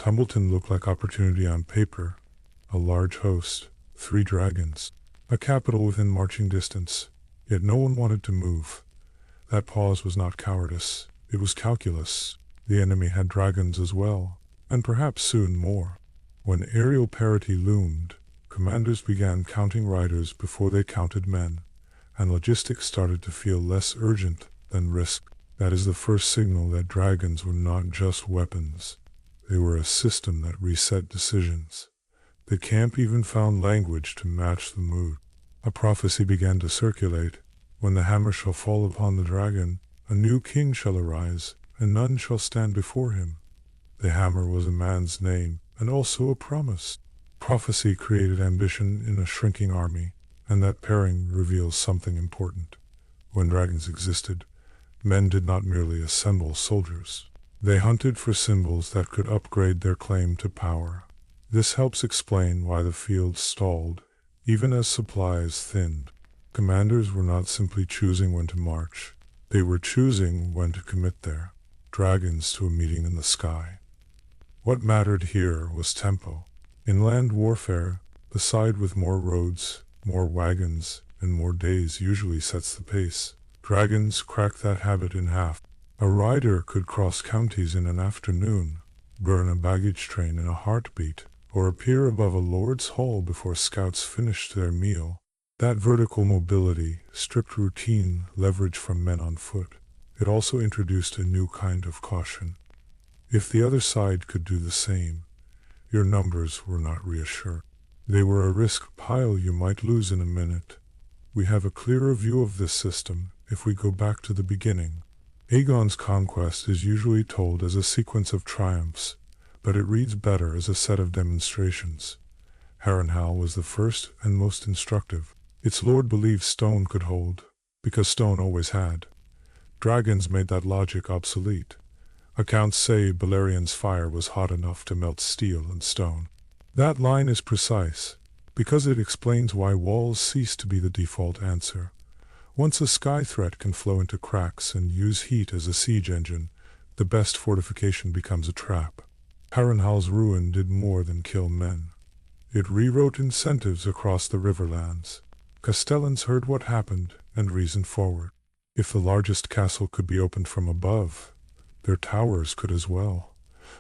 Tumbleton looked like opportunity on paper. A large host, 3 dragons, a capital within marching distance, yet no one wanted to move. That pause was not cowardice, it was calculus. The enemy had dragons as well, and perhaps soon more. When aerial parity loomed, commanders began counting riders before they counted men, and logistics started to feel less urgent than risk. That is the first signal that dragons were not just weapons. They were a system that reset decisions. The camp even found language to match the mood. A prophecy began to circulate. When the hammer shall fall upon the dragon, a new king shall arise, and none shall stand before him. The hammer was a man's name, and also a promise. Prophecy created ambition in a shrinking army, and that pairing reveals something important. When dragons existed, men did not merely assemble soldiers. They hunted for symbols that could upgrade their claim to power. This helps explain why the field stalled, even as supplies thinned. Commanders were not simply choosing when to march. They were choosing when to commit their dragons to a meeting in the sky. What mattered here was tempo. In land warfare, the side with more roads, more wagons, and more days usually sets the pace. Dragons cracked that habit in half. A rider could cross counties in an afternoon, burn a baggage train in a heartbeat, or appear above a lord's hall before scouts finished their meal. That vertical mobility stripped routine leverage from men on foot. It also introduced a new kind of caution. If the other side could do the same, your numbers were not reassured. They were a risk pile you might lose in a minute. We have a clearer view of this system if we go back to the beginning. Aegon's conquest is usually told as a sequence of triumphs, but it reads better as a set of demonstrations. Harrenhal was the first and most instructive. Its lord believed stone could hold, because stone always had. Dragons made that logic obsolete. Accounts say Balerian's fire was hot enough to melt steel and stone. That line is precise, because it explains why walls cease to be the default answer. Once a sky threat can flow into cracks and use heat as a siege engine, the best fortification becomes a trap. Harrenhal's ruin did more than kill men. It rewrote incentives across the riverlands. Castellans heard what happened and reasoned forward. If the largest castle could be opened from above, their towers could as well.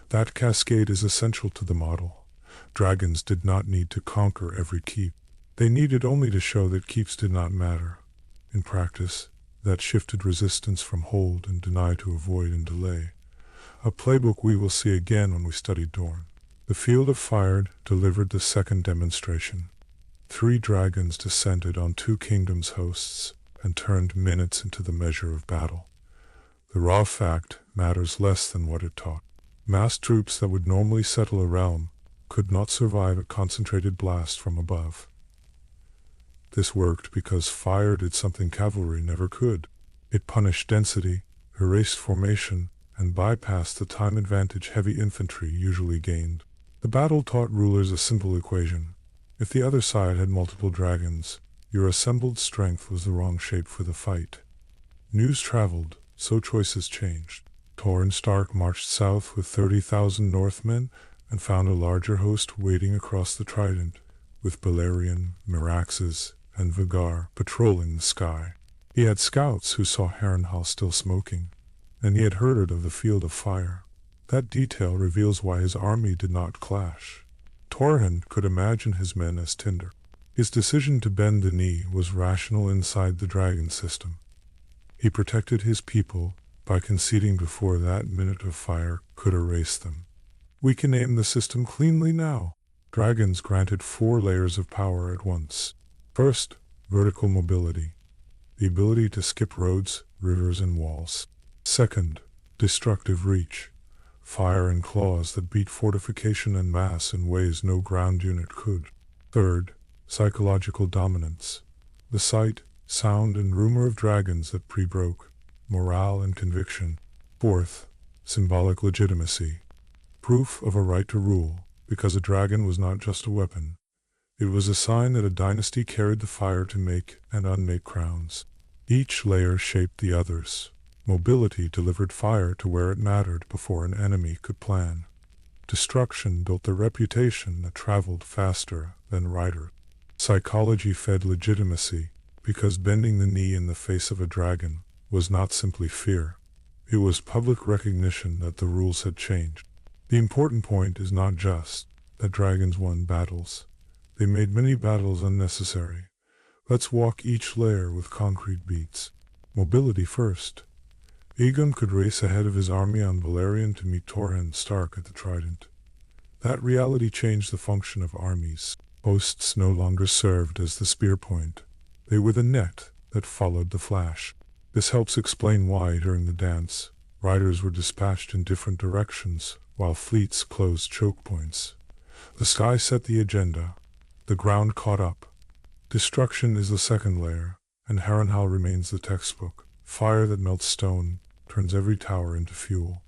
That cascade is essential to the model. Dragons did not need to conquer every keep. They needed only to show that keeps did not matter. In practice, that shifted resistance from hold and deny to avoid and delay. A playbook we will see again when we study Dorne. The Field of Fire delivered the second demonstration. 3 dragons descended on 2 kingdoms' hosts and turned minutes into the measure of battle. The raw fact matters less than what it taught. Massed troops that would normally settle a realm could not survive a concentrated blast from above. This worked because fire did something cavalry never could. It punished density, erased formation, and bypassed the time advantage heavy infantry usually gained. The battle taught rulers a simple equation. If the other side had multiple dragons, your assembled strength was the wrong shape for the fight. News traveled, so choices changed. Torrhen Stark marched south with 30,000 Northmen and found a larger host waiting across the Trident, with Balerion, Meraxes, and Vhagar patrolling the sky. He had scouts who saw Harrenhal still smoking, and he had heard of the Field of Fire. That detail reveals why his army did not clash. Torrhen could imagine his men as tinder. His decision to bend the knee was rational inside the dragon system. He protected his people by conceding before that minute of fire could erase them. We can name the system cleanly now. Dragons granted 4 layers of power at once. First, vertical mobility, the ability to skip roads, rivers, and walls. Second, destructive reach, fire and claws that beat fortification and mass in ways no ground unit could. Third, psychological dominance, the sight, sound, and rumor of dragons that pre-broke, morale and conviction. Fourth, symbolic legitimacy, proof of a right to rule, because a dragon was not just a weapon. It was a sign that a dynasty carried the fire to make and unmake crowns. Each layer shaped the others. Mobility delivered fire to where it mattered before an enemy could plan. Destruction built a reputation that traveled faster than riders. Psychology fed legitimacy, because bending the knee in the face of a dragon was not simply fear. It was public recognition that the rules had changed. The important point is not just that dragons won battles. They made many battles unnecessary. Let's walk each layer with concrete beats. Mobility first. Aegon could race ahead of his army on Valerian to meet Torrhen Stark at the Trident. That reality changed the function of armies. Hosts no longer served as the spear point. They were the net that followed the flash. This helps explain why, during the dance, riders were dispatched in different directions, while fleets closed choke points. The sky set the agenda. The ground caught up. Destruction is the second layer, and Harrenhal remains the textbook. Fire that melts stone turns every tower into fuel.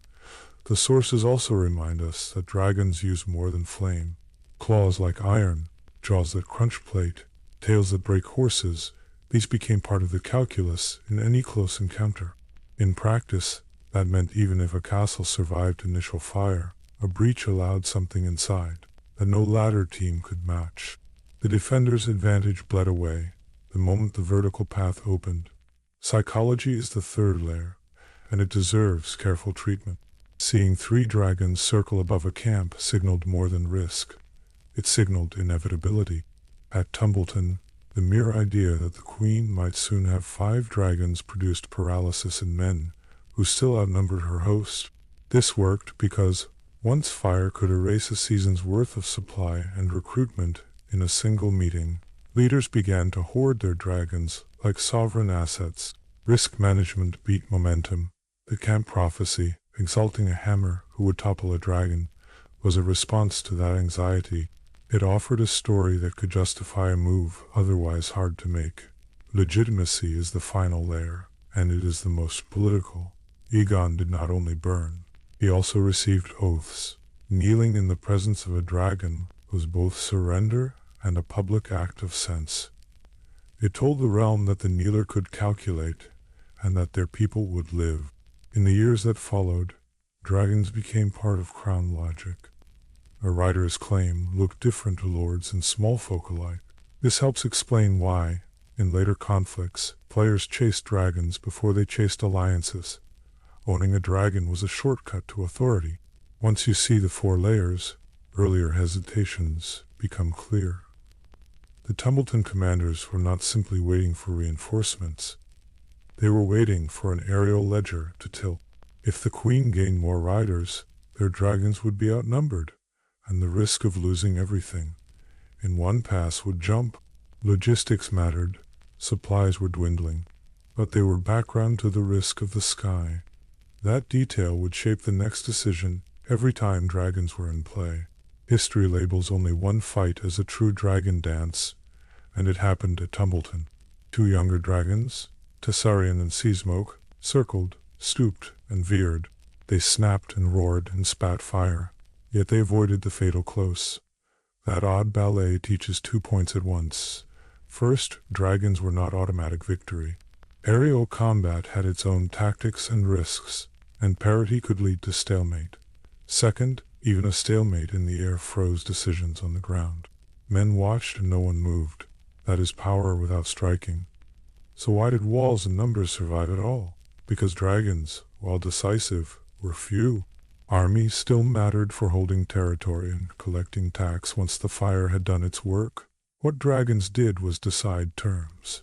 The sources also remind us that dragons use more than flame. Claws like iron, jaws that crunch plate, tails that break horses, these became part of the calculus in any close encounter. In practice, that meant even if a castle survived initial fire, a breach allowed something inside that no ladder team could match. The defender's advantage bled away the moment the vertical path opened. Psychology is the third layer, and it deserves careful treatment. Seeing 3 dragons circle above a camp signaled more than risk. It signaled inevitability. At Tumbleton, the mere idea that the queen might soon have 5 dragons produced paralysis in men who still outnumbered her host. This worked because once fire could erase a season's worth of supply and recruitment in a single meeting, leaders began to hoard their dragons like sovereign assets. Risk management beat momentum. The camp prophecy, exalting a hammer who would topple a dragon, was a response to that anxiety. It offered a story that could justify a move otherwise hard to make. Legitimacy is the final layer, and it is the most political. Aegon did not only burn, he also received oaths. Kneeling in the presence of a dragon was both surrender and a public act of sense. It told the realm that the kneeler could calculate, and that their people would live. In the years that followed, dragons became part of crown logic. A rider's claim looked different to lords and small folk alike. This helps explain why, in later conflicts, players chased dragons before they chased alliances. Owning a dragon was a shortcut to authority. Once you see the 4 layers, earlier hesitations become clear. The Tumbleton commanders were not simply waiting for reinforcements. They were waiting for an aerial ledger to tilt. If the queen gained more riders, their dragons would be outnumbered, and the risk of losing everything in one pass would jump. Logistics mattered, supplies were dwindling, but they were background to the risk of the sky. That detail would shape the next decision every time dragons were in play. History labels only one fight as a true dragon dance, and it happened at Tumbleton. 2 younger dragons, Tessarion and Seasmoke, circled, stooped, and veered. They snapped and roared and spat fire, yet they avoided the fatal close. That odd ballet teaches 2 points at once. First, dragons were not automatic victory. Aerial combat had its own tactics and risks, and parity could lead to stalemate. Second, even a stalemate in the air froze decisions on the ground. Men watched and no one moved. That is power without striking. So why did walls and numbers survive at all? Because dragons, while decisive, were few. Armies still mattered for holding territory and collecting tax once the fire had done its work. What dragons did was decide terms.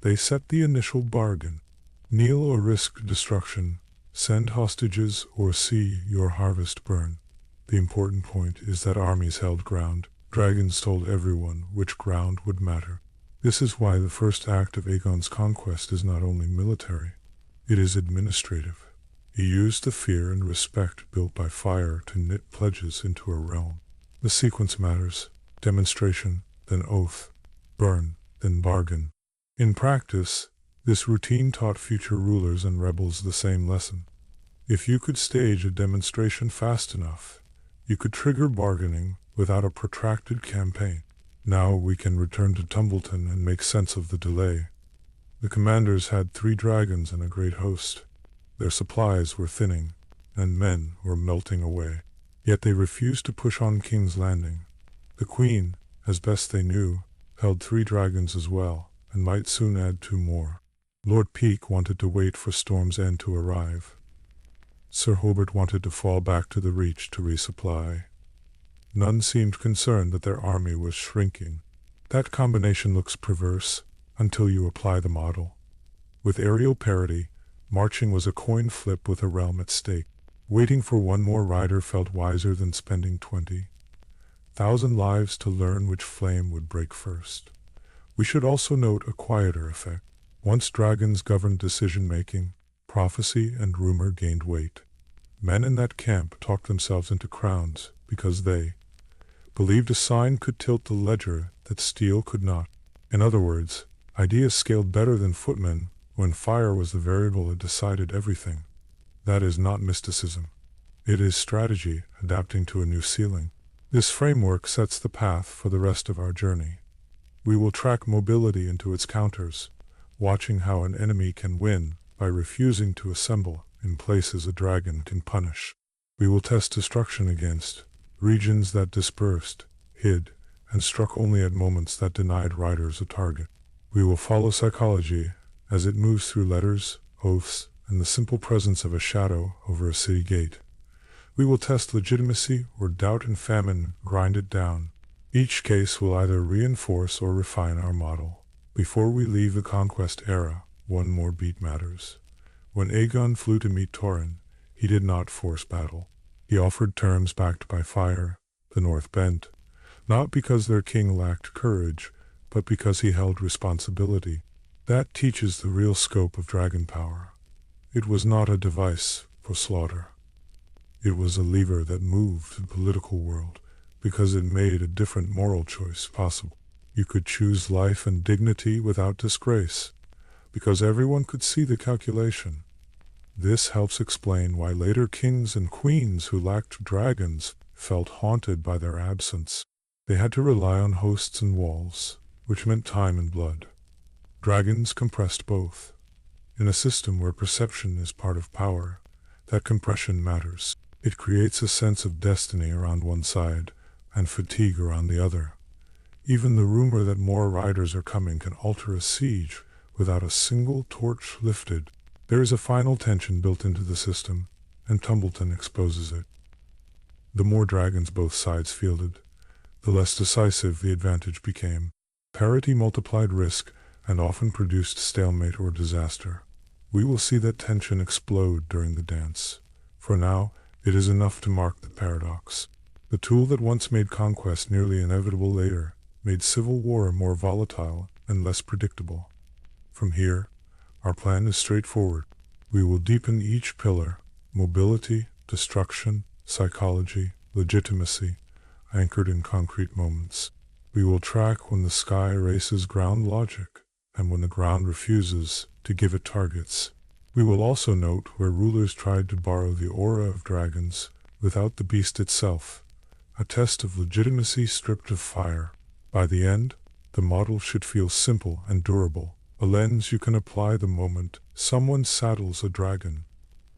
They set the initial bargain. Kneel or risk destruction. Send hostages or see your harvest burn. The important point is that armies held ground. Dragons told everyone which ground would matter. This is why the first act of Aegon's conquest is not only military, it is administrative. He used the fear and respect built by fire to knit pledges into a realm. The sequence matters. Demonstration, then oath. Burn, then bargain. In practice, this routine taught future rulers and rebels the same lesson. If you could stage a demonstration fast enough, you could trigger bargaining without a protracted campaign. Now we can return to Tumbleton and make sense of the delay. The commanders had 3 dragons and a great host. Their supplies were thinning, and men were melting away. Yet they refused to push on King's Landing. The Queen, as best they knew, held 3 dragons as well, and might soon add 2 more. Lord Peake wanted to wait for Storm's End to arrive. Sir Hobart wanted to fall back to the Reach to resupply. None seemed concerned that their army was shrinking. That combination looks perverse until you apply the model. With aerial parity, marching was a coin flip with a realm at stake. Waiting for 1 more rider felt wiser than spending 20,000 lives to learn which flame would break first. We should also note a quieter effect. Once dragons governed decision-making, prophecy and rumor gained weight. Men in that camp talked themselves into crowns because they believed a sign could tilt the ledger that steel could not. In other words, ideas scaled better than footmen when fire was the variable that decided everything. That is not mysticism. It is strategy adapting to a new ceiling. This framework sets the path for the rest of our journey. We will track mobility into its counters, watching how an enemy can win by refusing to assemble in places a dragon can punish. We will test destruction against regions that dispersed, hid, and struck only at moments that denied riders a target. We will follow psychology as it moves through letters, oaths, and the simple presence of a shadow over a city gate. We will test legitimacy or doubt and famine grind it down. Each case will either reinforce or refine our model. Before we leave the Conquest era, 1 more beat matters. When Aegon flew to meet Torrhen, he did not force battle. He offered terms backed by fire. The North bent, not because their king lacked courage, but because he held responsibility. That teaches the real scope of dragon power. It was not a device for slaughter. It was a lever that moved the political world because it made a different moral choice possible. You could choose life and dignity without disgrace, because everyone could see the calculation. This helps explain why later kings and queens who lacked dragons felt haunted by their absence. They had to rely on hosts and walls, which meant time and blood. Dragons compressed both. In a system where perception is part of power, that compression matters. It creates a sense of destiny around one side and fatigue around the other. Even the rumor that more riders are coming can alter a siege without a single torch lifted. There is a final tension built into the system, and Tumbleton exposes it. The more dragons both sides fielded, the less decisive the advantage became. Parity multiplied risk and often produced stalemate or disaster. We will see that tension explode during the dance. For now, it is enough to mark the paradox. The tool that once made conquest nearly inevitable later made civil war more volatile and less predictable. From here, our plan is straightforward. We will deepen each pillar: mobility, destruction, psychology, legitimacy, anchored in concrete moments. We will track when the sky erases ground logic and when the ground refuses to give it targets. We will also note where rulers tried to borrow the aura of dragons without the beast itself, a test of legitimacy stripped of fire. By the end, the model should feel simple and durable, a lens you can apply the moment someone saddles a dragon.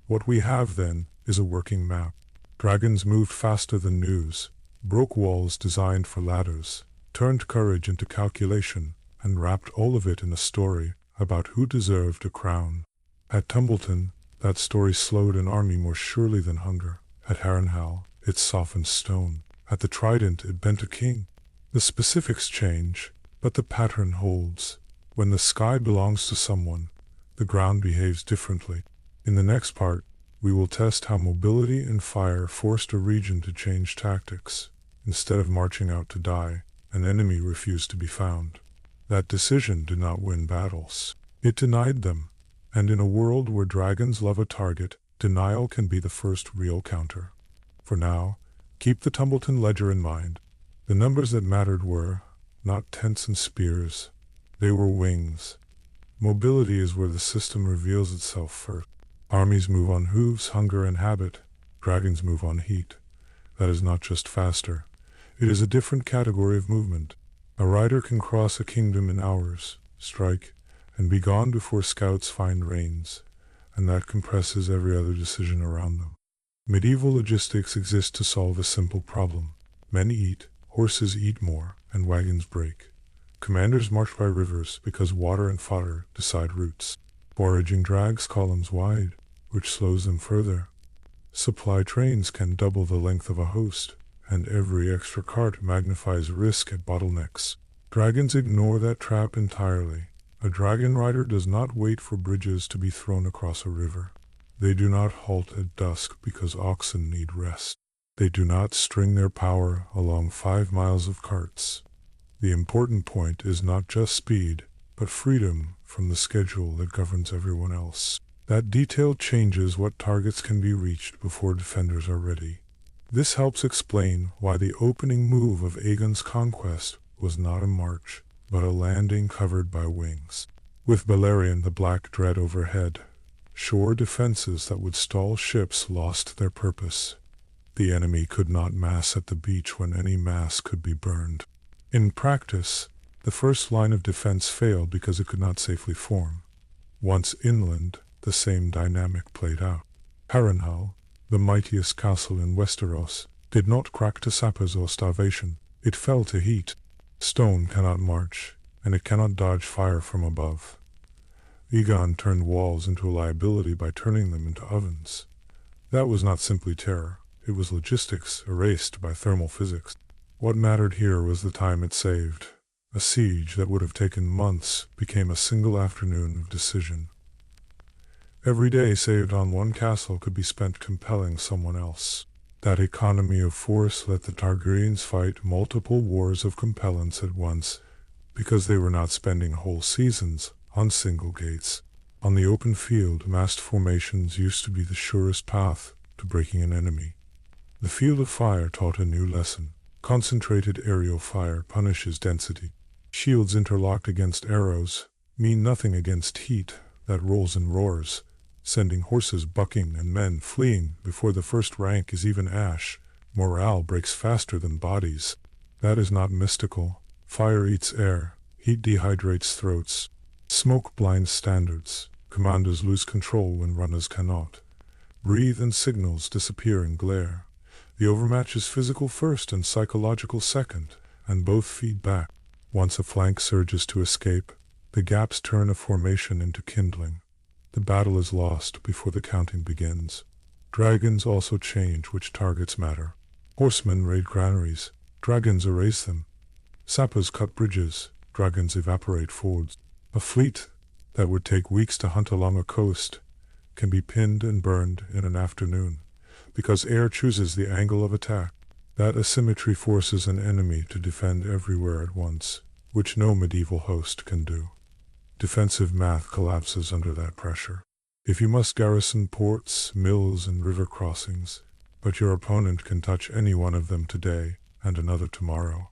What we have then is a working map. Dragons moved faster than news, broke walls designed for ladders, turned courage into calculation, and wrapped all of it in a story about who deserved a crown. At Tumbleton, that story slowed an army more surely than hunger. At Harrenhal, it softened stone. At the Trident, it bent a king. The specifics change, but the pattern holds. When the sky belongs to someone, the ground behaves differently. In the next part, we will test how mobility and fire forced a region to change tactics. Instead of marching out to die, an enemy refused to be found. That decision did not win battles. It denied them. And in a world where dragons love a target, denial can be the first real counter. For now, keep the Tumbleton ledger in mind. The numbers that mattered were not tents and spears. They were wings. Mobility is where the system reveals itself first. Armies move on hooves, hunger, and habit. Dragons move on heat. That is not just faster. It is a different category of movement. A rider can cross a kingdom in hours, strike, and be gone before scouts find reins, and that compresses every other decision around them. Medieval logistics exist to solve a simple problem. Men eat, horses eat more, and wagons break. Commanders march by rivers because water and fodder decide routes. Foraging drags columns wide, which slows them further. Supply trains can double the length of a host, and every extra cart magnifies risk at bottlenecks. Dragons ignore that trap entirely. A dragon rider does not wait for bridges to be thrown across a river. They do not halt at dusk because oxen need rest. They do not string their power along 5 miles of carts. The important point is not just speed, but freedom from the schedule that governs everyone else. That detail changes what targets can be reached before defenders are ready. This helps explain why the opening move of Aegon's conquest was not a march, but a landing covered by wings. With Balerion the Black Dread overhead, shore defenses that would stall ships lost their purpose. The enemy could not mass at the beach when any mass could be burned. In practice, the first line of defense failed because it could not safely form. Once inland, the same dynamic played out. Harrenhal, the mightiest castle in Westeros, did not crack to sappers or starvation. It fell to heat. Stone cannot march, and it cannot dodge fire from above. Aegon turned walls into a liability by turning them into ovens. That was not simply terror. It was logistics erased by thermal physics. What mattered here was the time it saved. A siege that would have taken months became a single afternoon of decision. Every day saved on one castle could be spent compelling someone else. That economy of force let the Targaryens fight multiple wars of compellence at once, because they were not spending whole seasons on single gates. On the open field, massed formations used to be the surest path to breaking an enemy. The field of fire taught a new lesson. Concentrated aerial fire punishes density. Shields interlocked against arrows mean nothing against heat that rolls and roars, sending horses bucking and men fleeing before the first rank is even ash. Morale breaks faster than bodies. That is not mystical. Fire eats air. Heat dehydrates throats. Smoke blinds standards. Commanders lose control when runners cannot. Breathe and signals disappear in glare. The overmatch is physical first and psychological second, and both feed back. Once a flank surges to escape, the gaps turn a formation into kindling. The battle is lost before the counting begins. Dragons also change which targets matter. Horsemen raid granaries. Dragons erase them. Sappers cut bridges. Dragons evaporate fords. A fleet that would take weeks to hunt along a coast can be pinned and burned in an afternoon, because air chooses the angle of attack. That asymmetry forces an enemy to defend everywhere at once, which no medieval host can do. Defensive math collapses under that pressure. If you must garrison ports, mills, and river crossings, but your opponent can touch any one of them today and another tomorrow,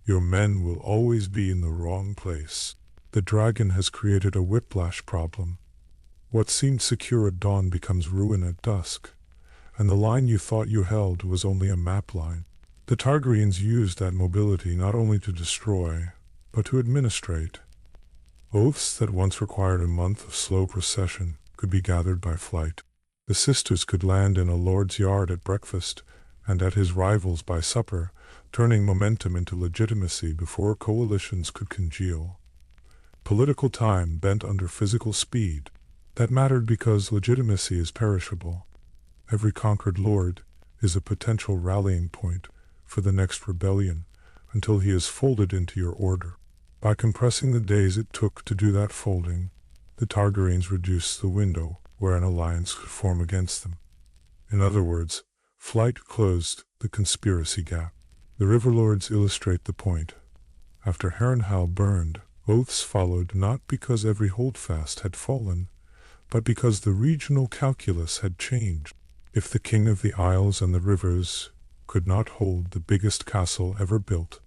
your men will always be in the wrong place. The dragon has created a whiplash problem. What seemed secure at dawn becomes ruin at dusk, and the line you thought you held was only a map line. The Targaryens used that mobility not only to destroy, but to administrate. Oaths that once required a month of slow procession could be gathered by flight. The sisters could land in a lord's yard at breakfast, and at his rivals by supper, turning momentum into legitimacy before coalitions could congeal. Political time bent under physical speed. That mattered because legitimacy is perishable. Every conquered lord is a potential rallying point for the next rebellion until he is folded into your order. By compressing the days it took to do that folding, the Targaryens reduced the window where an alliance could form against them. In other words, flight closed the conspiracy gap. The Riverlords illustrate the point. After Harrenhal burned, oaths followed not because every holdfast had fallen, but because the regional calculus had changed. If the king of the isles and the rivers could not hold the biggest castle ever built,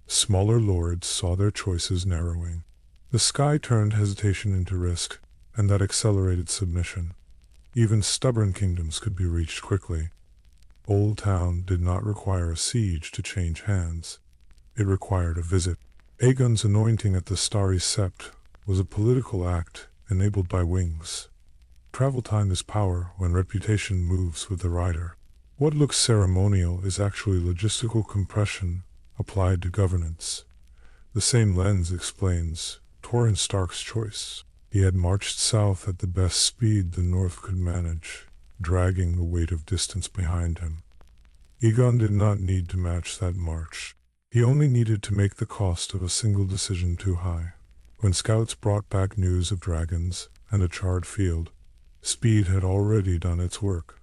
smaller lords saw their choices narrowing. The sky turned hesitation into risk, and that accelerated submission. Even stubborn kingdoms could be reached quickly. Old Town did not require a siege to change hands. It required a visit. Aegon's anointing at the Starry Sept was a political act enabled by wings. Travel time is power when reputation moves with the rider. What looks ceremonial is actually logistical compression applied to governance. The same lens explains Torrhen Stark's choice. He had marched south at the best speed the north could manage, dragging the weight of distance behind him. Aegon did not need to match that march. He only needed to make the cost of a single decision too high. When scouts brought back news of dragons and a charred field, speed had already done its work.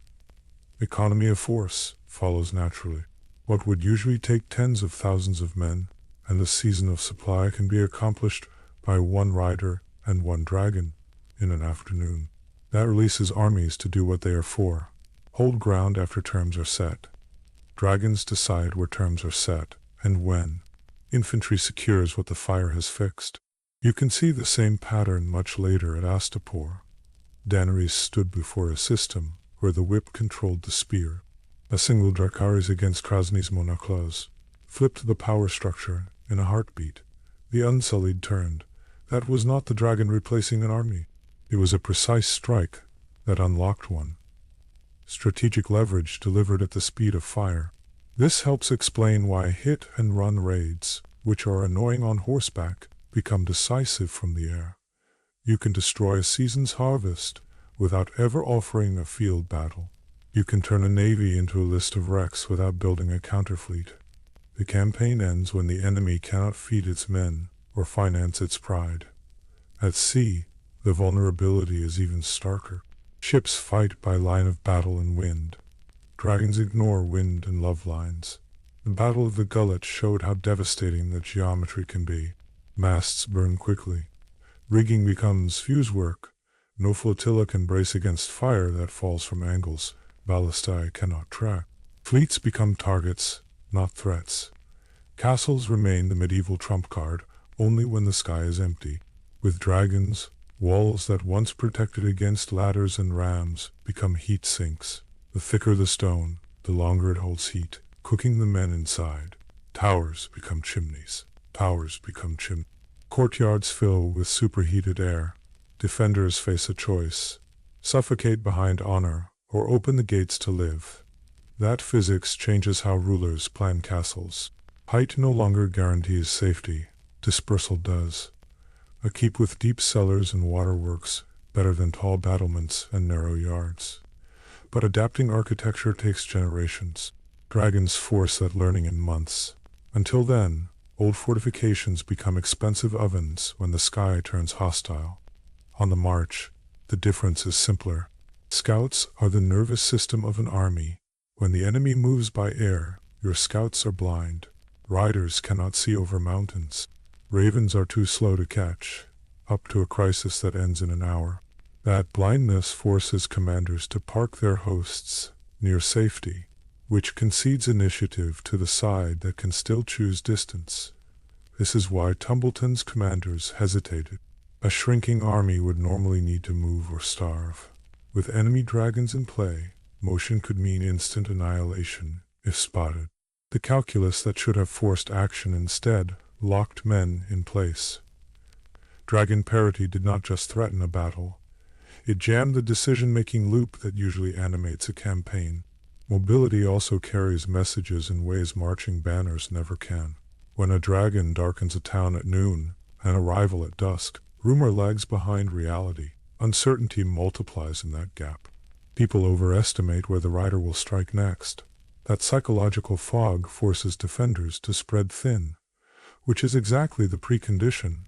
Economy of force follows naturally. What would usually take tens of thousands of men and a season of supply can be accomplished by one rider and one dragon in an afternoon. That releases armies to do what they are for. Hold ground after terms are set. Dragons decide where terms are set and when. Infantry secures what the fire has fixed. You can see the same pattern much later at Astapor. Daenerys stood before a system where the whip controlled the spear. A single Dracarys against Krasny's Monoclaws flipped the power structure in a heartbeat. The Unsullied turned. That was not the dragon replacing an army. It was a precise strike that unlocked one. Strategic leverage delivered at the speed of fire. This helps explain why hit-and-run raids, which are annoying on horseback, become decisive from the air. You can destroy a season's harvest without ever offering a field battle. You can turn a navy into a list of wrecks without building a counterfleet. The campaign ends when the enemy cannot feed its men or finance its pride. At sea, the vulnerability is even starker. Ships fight by line of battle and wind. Dragons ignore wind and love lines. The Battle of the Gullet showed how devastating the geometry can be. Masts burn quickly. Rigging becomes fuse work. No flotilla can brace against fire that falls from angles ballistae cannot track. Fleets become targets, not threats. Castles remain the medieval trump card only when the sky is empty. With dragons, walls that once protected against ladders and rams become heat sinks. The thicker the stone, the longer it holds heat, cooking the men inside. Towers become chimneys. Towers become chimneys. Courtyards fill with superheated air. Defenders face a choice: suffocate behind honor or open the gates to live. That physics changes how rulers plan castles. Height no longer guarantees safety. Dispersal does. A keep with deep cellars and waterworks better than tall battlements and narrow yards. But adapting architecture takes generations. Dragons force that learning in months. Until then, old fortifications become expensive ovens when the sky turns hostile. On the march, the difference is simpler. Scouts are the nervous system of an army. When the enemy moves by air, your scouts are blind. Riders cannot see over mountains. Ravens are too slow to catch, up to a crisis that ends in an hour. That blindness forces commanders to park their hosts near safety, which concedes initiative to the side that can still choose distance. This is why Tumbleton's commanders hesitated. A shrinking army would normally need to move or starve. With enemy dragons in play, motion could mean instant annihilation if spotted. The calculus that should have forced action instead locked men in place. Dragon parity did not just threaten a battle. It jammed the decision-making loop that usually animates a campaign. Mobility also carries messages in ways marching banners never can. When a dragon darkens a town at noon, an arrival at dusk, rumor lags behind reality. Uncertainty multiplies in that gap. People overestimate where the rider will strike next. That psychological fog forces defenders to spread thin, which is exactly the precondition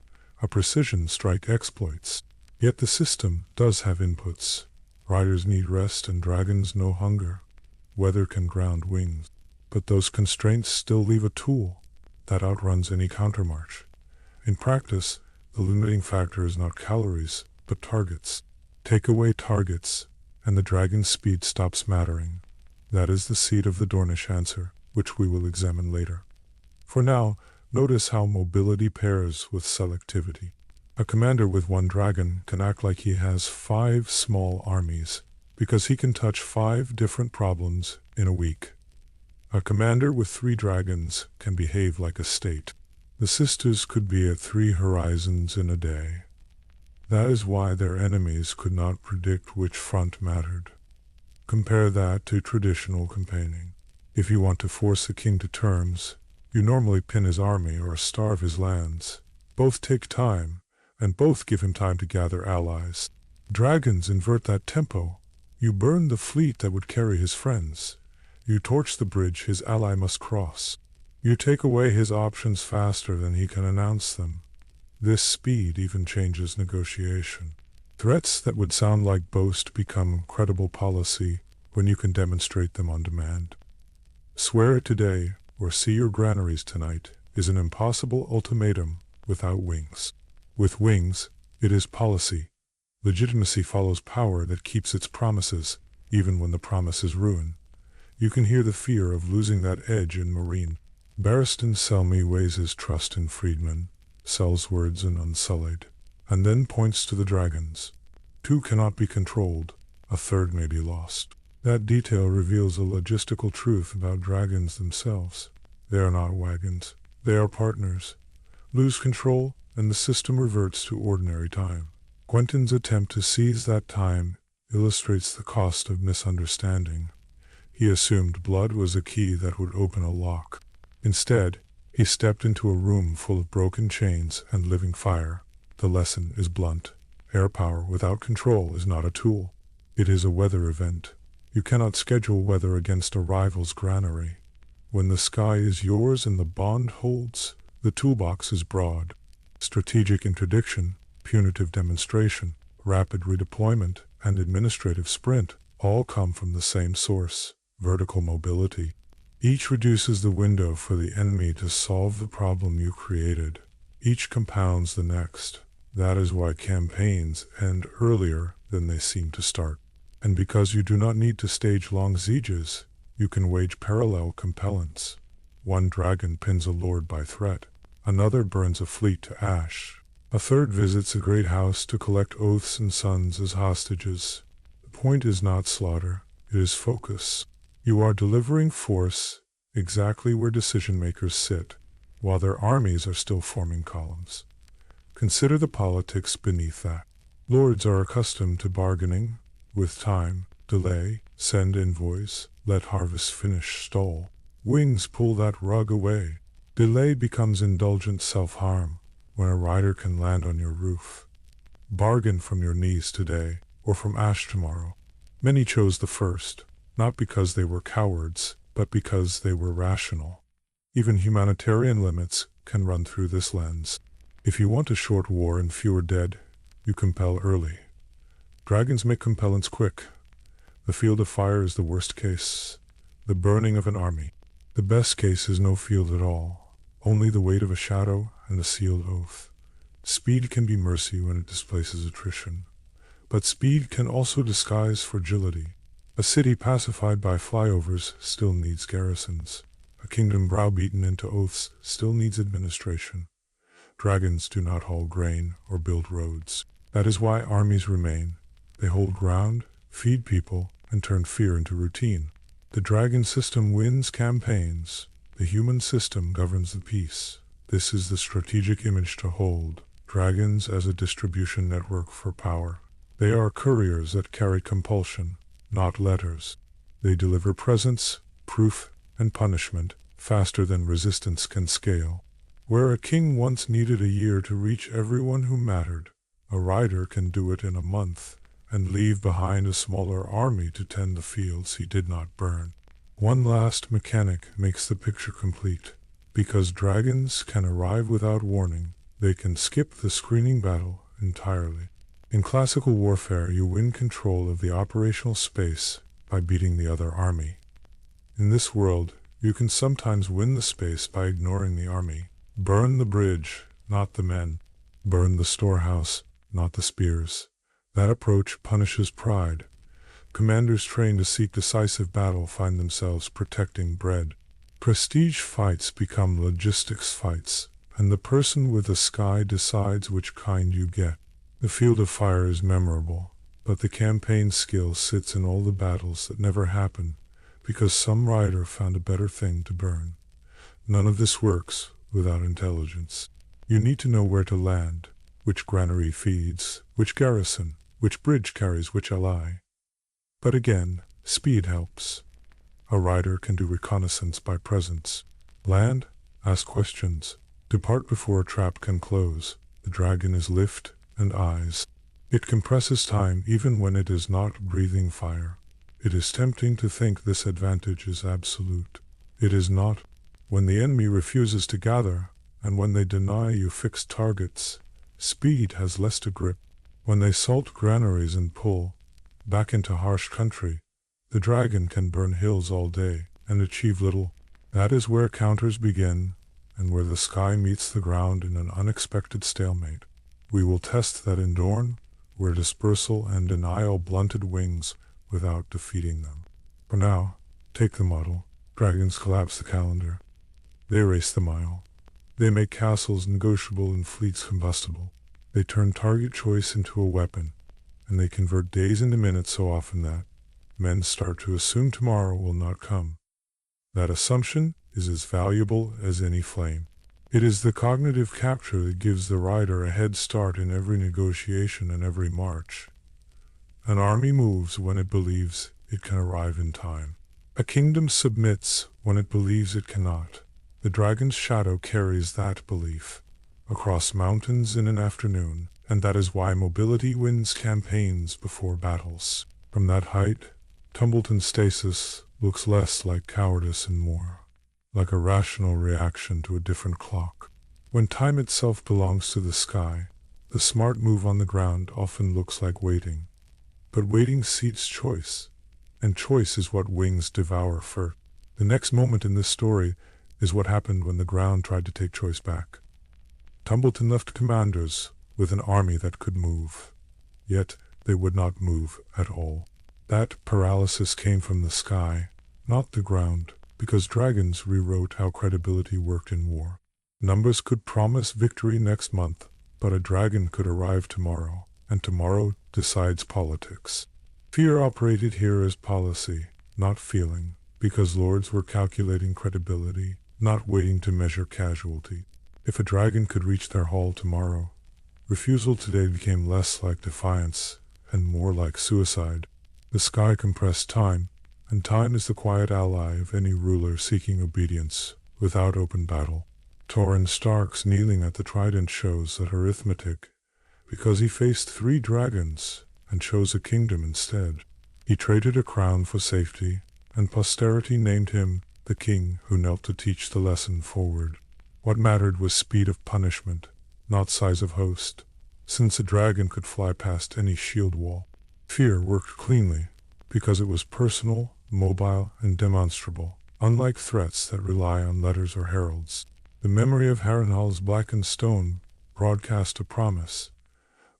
a precision strike exploits. Yet the system does have inputs. Riders need rest and dragons no hunger. Weather can ground wings, but those constraints still leave a tool that outruns any countermarch. In practice, the limiting factor is not calories, but targets. Take away targets, and the dragon's speed stops mattering. That is the seed of the Dornish answer, which we will examine later. For now, notice how mobility pairs with selectivity. A commander with one dragon can act like he has 5 small armies, because he can touch 5 different problems in a week. A commander with 3 dragons can behave like a state. The sisters could be at 3 horizons in a day. That is why their enemies could not predict which front mattered. Compare that to traditional campaigning. If you want to force a king to terms, you normally pin his army or starve his lands. Both take time, and both give him time to gather allies. Dragons invert that tempo. You burn the fleet that would carry his friends. You torch the bridge his ally must cross. You take away his options faster than he can announce them. This speed even changes negotiation. Threats that would sound like boast become credible policy when you can demonstrate them on demand. Swear it today, or see your granaries tonight, is an impossible ultimatum without wings. With wings, it is policy. Legitimacy follows power that keeps its promises, even when the promise is ruin. You can hear the fear of losing that edge in Marine. Barristan Selmy weighs his trust in freedmen, sells words in Unsullied, and then points to the dragons. Two cannot be controlled, a third may be lost. That detail reveals a logistical truth about dragons themselves. They are not wagons, they are partners. Lose control, and the system reverts to ordinary time. Quentin's attempt to seize that time illustrates the cost of misunderstanding. He assumed blood was a key that would open a lock. Instead, he stepped into a room full of broken chains and living fire. The lesson is blunt. Air power without control is not a tool. It is a weather event. You cannot schedule weather against a rival's granary. When the sky is yours and the bond holds, the toolbox is broad. Strategic interdiction, punitive demonstration, rapid redeployment, and administrative sprint all come from the same source, vertical mobility. Each reduces the window for the enemy to solve the problem you created. Each compounds the next. That is why campaigns end earlier than they seem to start. And because you do not need to stage long sieges, you can wage parallel compellence. One dragon pins a lord by threat. Another burns a fleet to ash. A third visits a great house to collect oaths and sons as hostages. The point is not slaughter, it is focus. You are delivering force exactly where decision-makers sit, while their armies are still forming columns. Consider the politics beneath that. Lords are accustomed to bargaining, with time, delay, send invoice, let harvest finish stall. Wings pull that rug away. Delay becomes indulgent self-harm when a rider can land on your roof. Bargain from your knees today, or from ash tomorrow. Many chose the first, not because they were cowards, but because they were rational. Even humanitarian limits can run through this lens. If you want a short war and fewer dead, you compel early. Dragons make compellence quick. The field of fire is the worst case, the burning of an army. The best case is no field at all, only the weight of a shadow and a sealed oath. Speed can be mercy when it displaces attrition, but speed can also disguise fragility. A city pacified by flyovers still needs garrisons. A kingdom browbeaten into oaths still needs administration. Dragons do not haul grain or build roads. That is why armies remain. They hold ground, feed people, and turn fear into routine. The dragon system wins campaigns. The human system governs the peace. This is the strategic image to hold. Dragons as a distribution network for power. They are couriers that carry compulsion, not letters. They deliver presence, proof, and punishment faster than resistance can scale. Where a king once needed a year to reach everyone who mattered, a rider can do it in a month and leave behind a smaller army to tend the fields he did not burn. One last mechanic makes the picture complete. Because dragons can arrive without warning, they can skip the screening battle entirely. In classical warfare, you win control of the operational space by beating the other army. In this world, you can sometimes win the space by ignoring the army. Burn the bridge, not the men. Burn the storehouse, not the spears. That approach punishes pride. Commanders trained to seek decisive battle find themselves protecting bread. Prestige fights become logistics fights, and the person with the sky decides which kind you get. The field of fire is memorable, but the campaign skill sits in all the battles that never happen, because some rider found a better thing to burn. None of this works without intelligence. You need to know where to land, which granary feeds, which garrison, which bridge carries which ally. But again, speed helps. A rider can do reconnaissance by presence. Land, ask questions, depart before a trap can close. The dragon is lift and eyes. It compresses time even when it is not breathing fire. It is tempting to think this advantage is absolute. It is not. When the enemy refuses to gather, and when they deny you fixed targets, speed has less to grip. When they salt granaries and pull back into harsh country, the dragon can burn hills all day and achieve little. That is where counters begin, and where the sky meets the ground in an unexpected stalemate. We will test that in Dorne, where dispersal and denial blunted wings without defeating them. For now, take the model. Dragons collapse the calendar. They race the mile. They make castles negotiable and fleets combustible. They turn target choice into a weapon, and they convert days into minutes so often that men start to assume tomorrow will not come. That assumption is as valuable as any flame. It is the cognitive capture that gives the rider a head start in every negotiation and every march. An army moves when it believes it can arrive in time. A kingdom submits when it believes it cannot. The dragon's shadow carries that belief across mountains in an afternoon, and that is why mobility wins campaigns before battles. From that height, Tumbleton stasis looks less like cowardice and more like a rational reaction to a different clock. When time itself belongs to the sky, the smart move on the ground often looks like waiting. But waiting seats choice, and choice is what wings devour first. The next moment in this story is what happened when the ground tried to take choice back. Tumbleton left commanders with an army that could move, yet they would not move at all. That paralysis came from the sky, not the ground, because dragons rewrote how credibility worked in war. Numbers could promise victory next month, but a dragon could arrive tomorrow, and tomorrow decides politics. Fear operated here as policy, not feeling, because lords were calculating credibility, not waiting to measure casualty. If a dragon could reach their hall tomorrow, refusal today became less like defiance and more like suicide. The sky compressed time, and time is the quiet ally of any ruler seeking obedience without open battle. Torrhen Stark's kneeling at the trident shows that arithmetic, because he faced 3 dragons and chose a kingdom instead. He traded a crown for safety, and posterity named him the king who knelt to teach the lesson forward. What mattered was speed of punishment, not size of host, since a dragon could fly past any shield wall. Fear worked cleanly, because it was personal, mobile, and demonstrable, unlike threats that rely on letters or heralds. The memory of Harrenhal's blackened stone broadcast a promise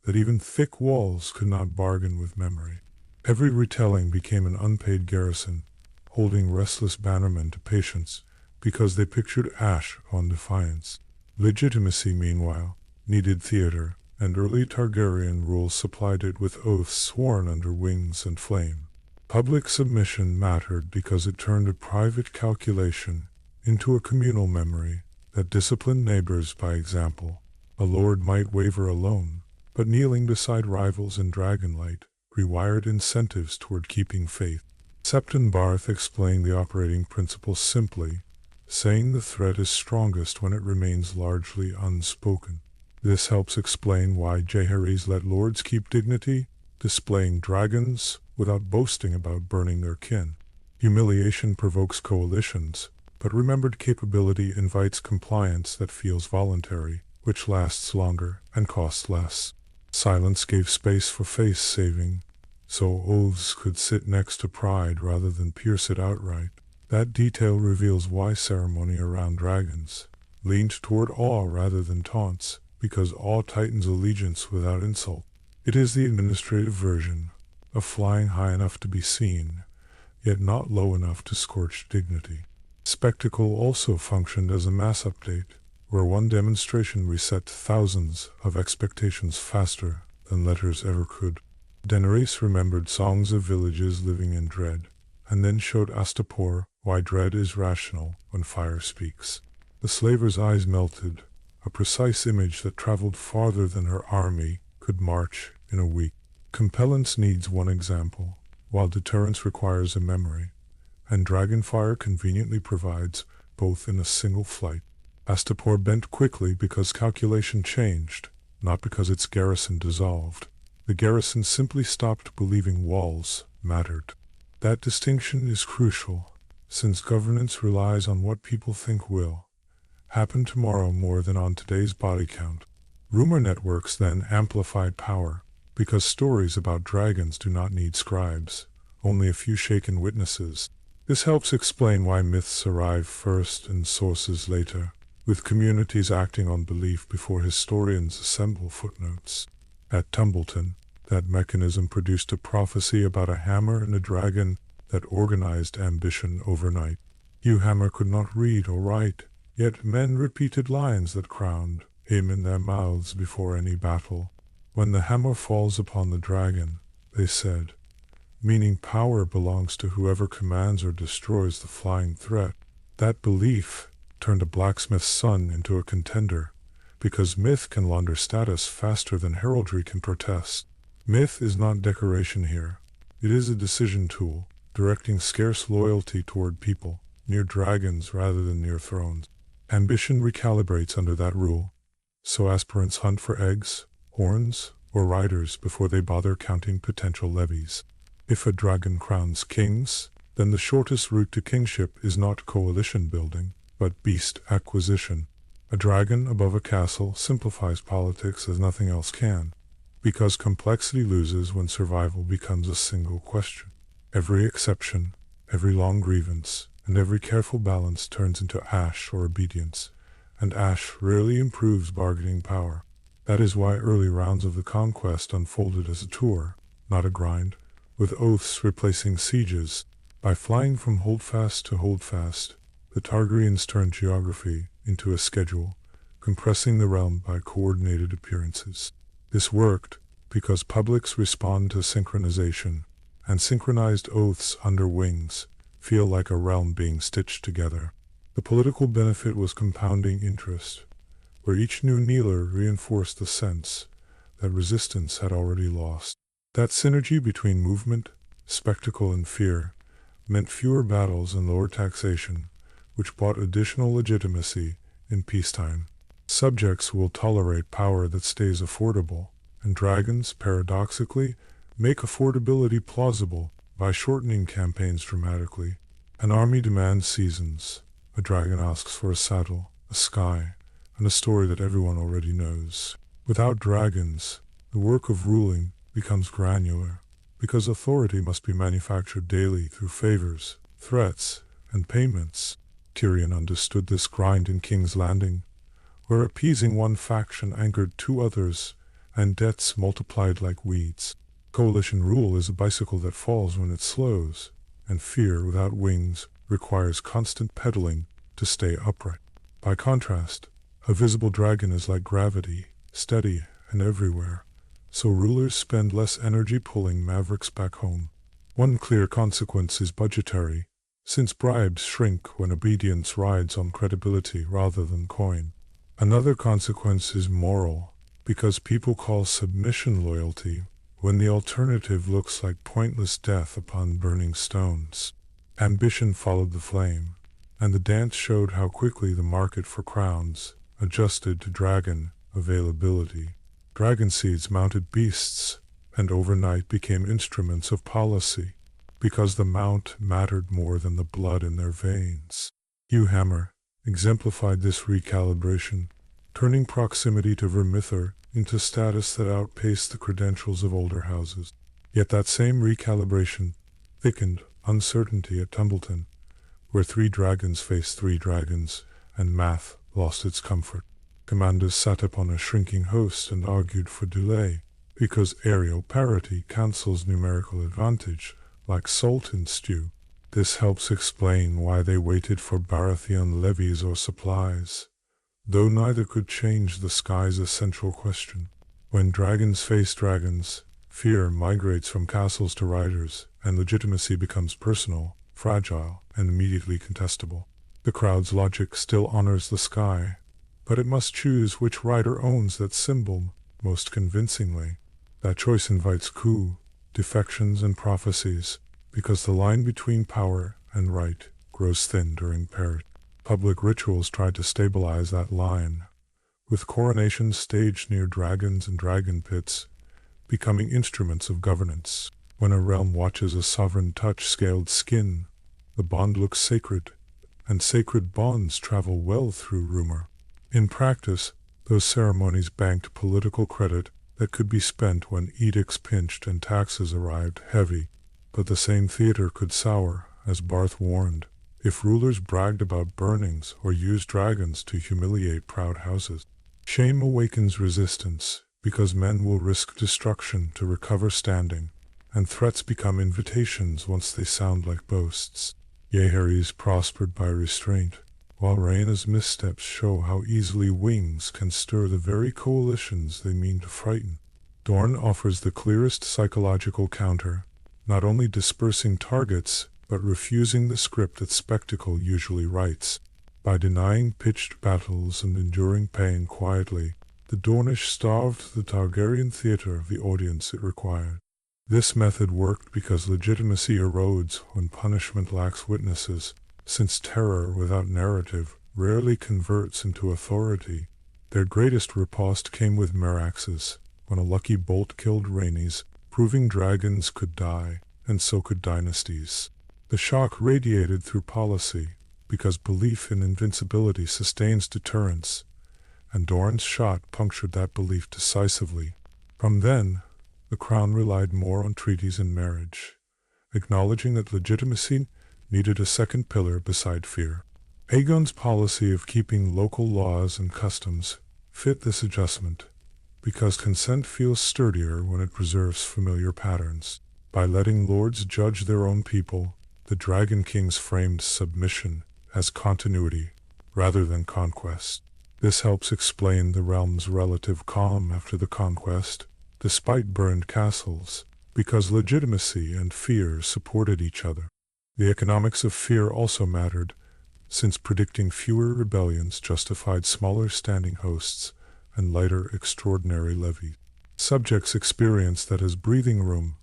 that even thick walls could not bargain with memory. Every retelling became an unpaid garrison, holding restless bannermen to patience because they pictured ash on defiance. Legitimacy, meanwhile, needed theater, and early Targaryen rules supplied it with oaths sworn under wings and flame. Public submission mattered because it turned a private calculation into a communal memory that disciplined neighbors by example. A lord might waver alone, but kneeling beside rivals in dragonlight rewired incentives toward keeping faith. Septon Barth explained the operating principle simply, saying the threat is strongest when it remains largely unspoken. This helps explain why Jaehaerys let lords keep dignity, displaying dragons without boasting about burning their kin. Humiliation provokes coalitions, but remembered capability invites compliance that feels voluntary, which lasts longer and costs less. Silence gave space for face-saving, so oaths could sit next to pride rather than pierce it outright. That detail reveals why ceremony around dragons leaned toward awe rather than taunts, because awe tightens allegiance without insult. It is the administrative version of flying high enough to be seen, yet not low enough to scorch dignity. Spectacle also functioned as a mass update, where one demonstration reset thousands of expectations faster than letters ever could. Daenerys remembered songs of villages living in dread, and then showed Astapor why dread is rational when fire speaks. The slaver's eyes melted, a precise image that traveled farther than her army could march in a week. Compellence needs one example, while deterrence requires a memory, and Dragonfire conveniently provides both in a single flight. Astapor bent quickly because calculation changed, not because its garrison dissolved. The garrison simply stopped believing walls mattered. That distinction is crucial, since governance relies on what people think will happen tomorrow more than on today's body count. Rumor networks then amplified power, because stories about dragons do not need scribes, only a few shaken witnesses. This helps explain why myths arrive first and sources later, with communities acting on belief before historians assemble footnotes. At Tumbleton, that mechanism produced a prophecy about a hammer and a dragon that organized ambition overnight. Hugh Hammer could not read or write, yet men repeated lines that crowned him in their mouths before any battle. When the hammer falls upon the dragon, they said, meaning power belongs to whoever commands or destroys the flying threat. That belief turned a blacksmith's son into a contender, because myth can launder status faster than heraldry can protest. Myth is not decoration here. It is a decision tool, directing scarce loyalty toward people, near dragons rather than near thrones. Ambition recalibrates under that rule, so aspirants hunt for eggs, horns, or riders before they bother counting potential levies. If a dragon crowns kings, then the shortest route to kingship is not coalition building, but beast acquisition. A dragon above a castle simplifies politics as nothing else can, because complexity loses when survival becomes a single question. Every exception, every long grievance, and every careful balance turns into ash or obedience, and ash rarely improves bargaining power. That is why early rounds of the Conquest unfolded as a tour, not a grind, with oaths replacing sieges. By flying from holdfast to holdfast, the Targaryens turned geography into a schedule, compressing the realm by coordinated appearances. This worked because publics respond to synchronization, and synchronized oaths under wings feel like a realm being stitched together. The political benefit was compounding interest, where each new kneeler reinforced the sense that resistance had already lost. That synergy between movement, spectacle, and fear meant fewer battles and lower taxation, which brought additional legitimacy in peacetime. Subjects will tolerate power that stays affordable, and dragons, paradoxically, make affordability plausible by shortening campaigns dramatically. An army demands seasons. A dragon asks for a saddle, a sky, and a story that everyone already knows. Without dragons, the work of ruling becomes granular, because authority must be manufactured daily through favors, threats, and payments. Tyrion understood this grind in King's Landing, where appeasing one faction angered two others, and debts multiplied like weeds. Coalition rule is a bicycle that falls when it slows, and fear without wings requires constant pedaling to stay upright. By contrast, a visible dragon is like gravity, steady and everywhere, so rulers spend less energy pulling mavericks back home. One clear consequence is budgetary, since bribes shrink when obedience rides on credibility rather than coin. Another consequence is moral, because people call submission loyalty when the alternative looks like pointless death upon burning stones. Ambition followed the flame, and the dance showed how quickly the market for crowns adjusted to dragon availability. Dragon seeds mounted beasts, and overnight became instruments of policy, because the mount mattered more than the blood in their veins. Hugh Hammer exemplified this recalibration, turning proximity to Vermithor into status that outpaced the credentials of older houses. Yet that same recalibration thickened uncertainty at Tumbleton, where 3 dragons faced 3 dragons, and math lost its comfort. Commanders sat upon a shrinking host and argued for delay, because aerial parity cancels numerical advantage, like salt in stew. This helps explain why they waited for Baratheon levies or supplies, though neither could change the sky's essential question. When dragons face dragons, fear migrates from castles to riders, and legitimacy becomes personal, fragile, and immediately contestable. The crowd's logic still honors the sky, but it must choose which rider owns that symbol most convincingly. That choice invites coup, defections, and prophecies, because the line between power and right grows thin during peril. Public rituals tried to stabilize that line, with coronations staged near dragons and dragon pits, becoming instruments of governance. When a realm watches a sovereign touch scaled skin, the bond looks sacred, and sacred bonds travel well through rumor. In practice, those ceremonies banked political credit that could be spent when edicts pinched and taxes arrived heavy, but the same theater could sour, as Barth warned, if rulers bragged about burnings or used dragons to humiliate proud houses. Shame awakens resistance, because men will risk destruction to recover standing, and threats become invitations once they sound like boasts. Jaehaerys prospered by restraint, while Rhaena's missteps show how easily wings can stir the very coalitions they mean to frighten. Dorne offers the clearest psychological counter, not only dispersing targets, but refusing the script that spectacle usually writes. By denying pitched battles and enduring pain quietly, the Dornish starved the Targaryen theater of the audience it required. This method worked because legitimacy erodes when punishment lacks witnesses, since terror without narrative rarely converts into authority. Their greatest riposte came with Meraxes, when a lucky bolt killed Rhaenys, proving dragons could die, and so could dynasties. The shock radiated through policy, because belief in invincibility sustains deterrence, and Dorne's shot punctured that belief decisively. From then, the crown relied more on treaties and marriage, acknowledging that legitimacy needed a second pillar beside fear. Aegon's policy of keeping local laws and customs fit this adjustment, because consent feels sturdier when it preserves familiar patterns. By letting lords judge their own people, the Dragon Kings framed submission as continuity rather than conquest. This helps explain the realm's relative calm after the conquest, despite burned castles, because legitimacy and fear supported each other. The economics of fear also mattered, since predicting fewer rebellions justified smaller standing hosts and lighter extraordinary levies. Subjects experience that as breathing room,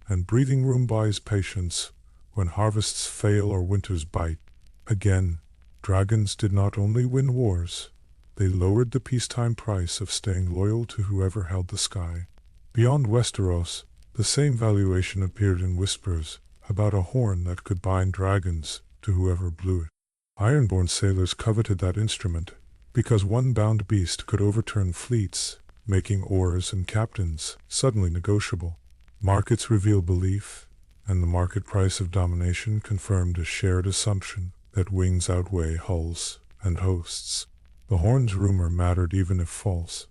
and breathing room buys patience when harvests fail or winters bite. Again, dragons did not only win wars, they lowered the peacetime price of staying loyal to whoever held the sky. Beyond Westeros, the same valuation appeared in whispers about a horn that could bind dragons to whoever blew it. Ironborn sailors coveted that instrument, because one bound beast could overturn fleets, making oars and captains suddenly negotiable. Markets reveal belief, and the market price of domination confirmed a shared assumption that wings outweigh hulls and hosts. The horn's rumor mattered even if false,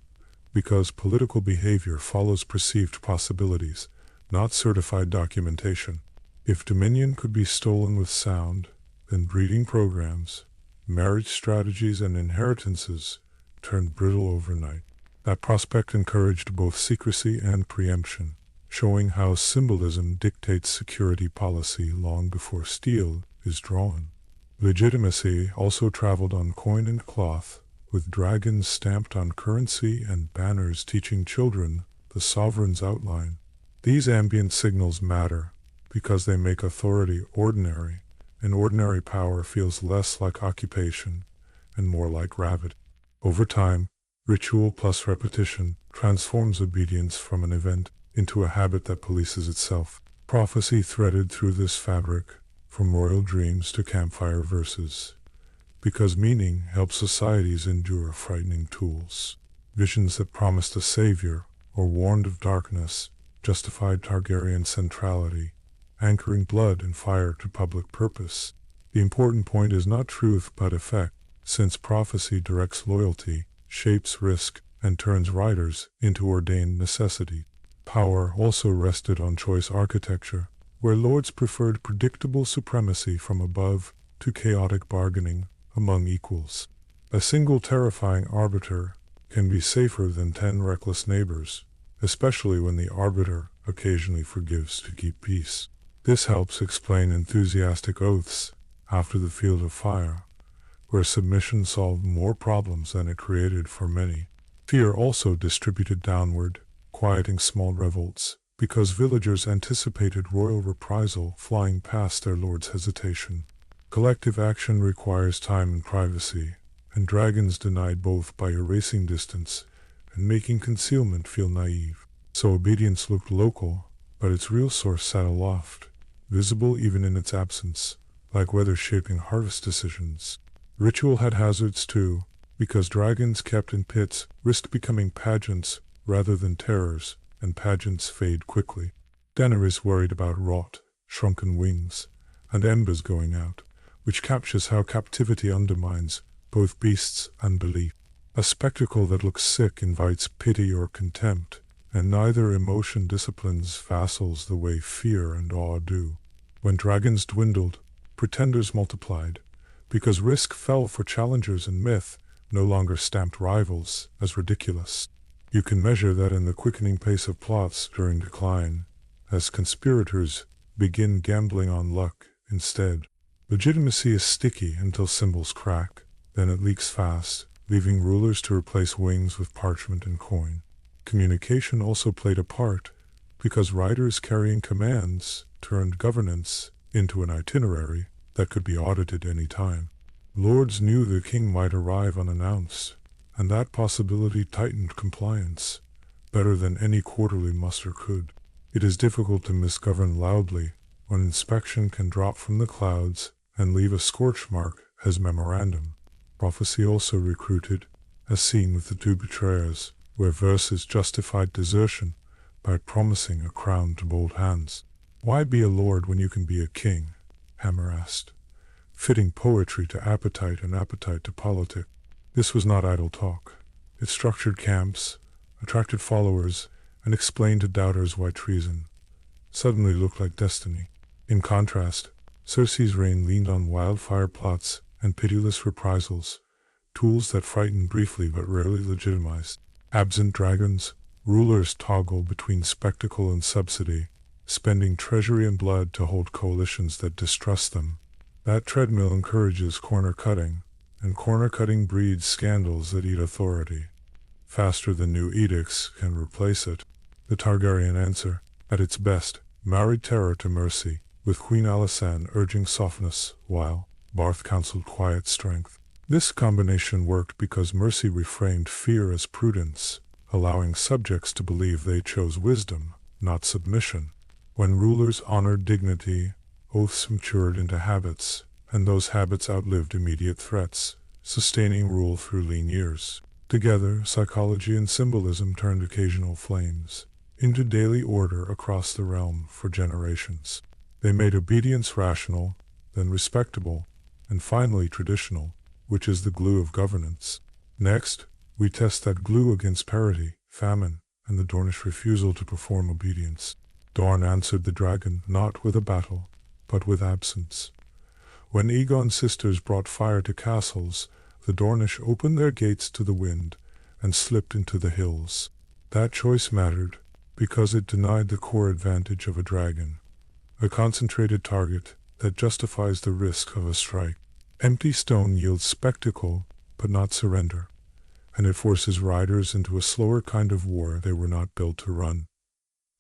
because political behavior follows perceived possibilities, not certified documentation. If dominion could be stolen with sound, then breeding programs, marriage strategies, and inheritances turned brittle overnight. That prospect encouraged both secrecy and preemption, showing how symbolism dictates security policy long before steel is drawn. Legitimacy also traveled on coin and cloth, with dragons stamped on currency and banners teaching children the sovereign's outline. These ambient signals matter because they make authority ordinary, and ordinary power feels less like occupation and more like gravity. Over time, ritual plus repetition transforms obedience from an event into a habit that polices itself. Prophecy threaded through this fabric, from royal dreams to campfire verses, because meaning helps societies endure frightening tools. Visions that promised a savior or warned of darkness justified Targaryen centrality, anchoring blood and fire to public purpose. The important point is not truth but effect, since prophecy directs loyalty, shapes risk, and turns riders into ordained necessity. Power also rested on choice architecture, where lords preferred predictable supremacy from above to chaotic bargaining among equals. A single terrifying arbiter can be safer than 10 reckless neighbors, especially when the arbiter occasionally forgives to keep peace. This helps explain enthusiastic oaths after the field of fire, where submission solved more problems than it created for many. Fear also distributed downward, quieting small revolts, because villagers anticipated royal reprisal flying past their lord's hesitation. Collective action requires time and privacy, and dragons denied both by erasing distance and making concealment feel naive. So obedience looked local, but its real source sat aloft, visible even in its absence, like weather shaping harvest decisions. Ritual had hazards too, because dragons kept in pits risked becoming pageants rather than terrors, and pageants fade quickly. Daenerys worried about rot, shrunken wings, and embers going out, which captures how captivity undermines both beasts and belief. A spectacle that looks sick invites pity or contempt, and neither emotion disciplines vassals the way fear and awe do. When dragons dwindled, pretenders multiplied, because risk fell for challengers and myth no longer stamped rivals as ridiculous. You can measure that in the quickening pace of plots during decline, as conspirators begin gambling on luck instead. Legitimacy is sticky until symbols crack, then it leaks fast, leaving rulers to replace wings with parchment and coin. Communication also played a part, because riders carrying commands turned governance into an itinerary that could be audited any time. Lords knew the king might arrive unannounced, and that possibility tightened compliance better than any quarterly muster could. It is difficult to misgovern loudly when inspection can drop from the clouds and leave a scorch mark as memorandum. Prophecy also recruited, as seen with the two betrayers, where verses justified desertion by promising a crown to bold hands. Why be a lord when you can be a king? Hammer asked, fitting poetry to appetite and appetite to politic. This was not idle talk. It structured camps, attracted followers, and explained to doubters why treason suddenly looked like destiny. In contrast, Cersei's reign leaned on wildfire plots and pitiless reprisals, tools that frightened briefly but rarely legitimized. Absent dragons, rulers toggle between spectacle and subsidy, spending treasury and blood to hold coalitions that distrust them. That treadmill encourages corner-cutting, and corner-cutting breeds scandals that eat authority faster than new edicts can replace it. The Targaryen answer, at its best, married terror to mercy, with Queen Alysanne urging softness, while Barth counseled quiet strength. This combination worked because mercy reframed fear as prudence, allowing subjects to believe they chose wisdom, not submission. When rulers honored dignity, oaths matured into habits, and those habits outlived immediate threats, sustaining rule through lean years. Together, psychology and symbolism turned occasional flames into daily order across the realm for generations. They made obedience rational, then respectable, and finally traditional, which is the glue of governance. Next, we test that glue against parity, famine, and the Dornish refusal to perform obedience. Dorne answered the dragon not with a battle, but with absence. When Aegon's sisters brought fire to castles, the Dornish opened their gates to the wind and slipped into the hills. That choice mattered, because it denied the core advantage of a dragon, a concentrated target that justifies the risk of a strike. Empty stone yields spectacle, but not surrender, and it forces riders into a slower kind of war they were not built to run.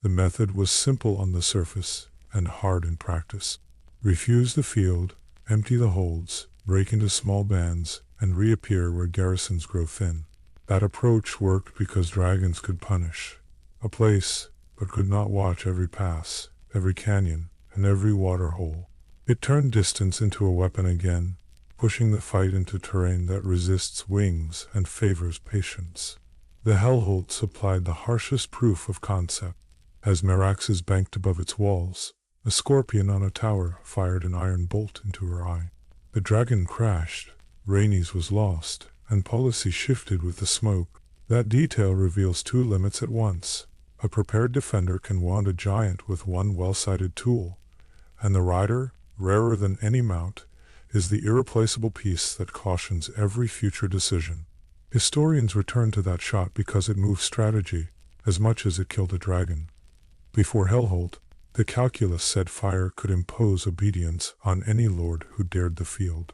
The method was simple on the surface and hard in practice. Refuse the field, empty the holds, break into small bands, and reappear where garrisons grow thin. That approach worked because dragons could punish a place, but could not watch every pass, every canyon, and every water hole. It turned distance into a weapon again, pushing the fight into terrain that resists wings and favors patience. The Hellholt supplied the harshest proof of concept. As Meraxes banked above its walls, a scorpion on a tower fired an iron bolt into her eye. The dragon crashed, Rhaenys was lost, and policy shifted with the smoke. That detail reveals two limits at once. A prepared defender can wound a giant with one well-sighted tool, and the rider, rarer than any mount, is the irreplaceable piece that cautions every future decision. Historians return to that shot because it moved strategy as much as it killed a dragon. Before Hellholt, the calculus said fire could impose obedience on any lord who dared the field.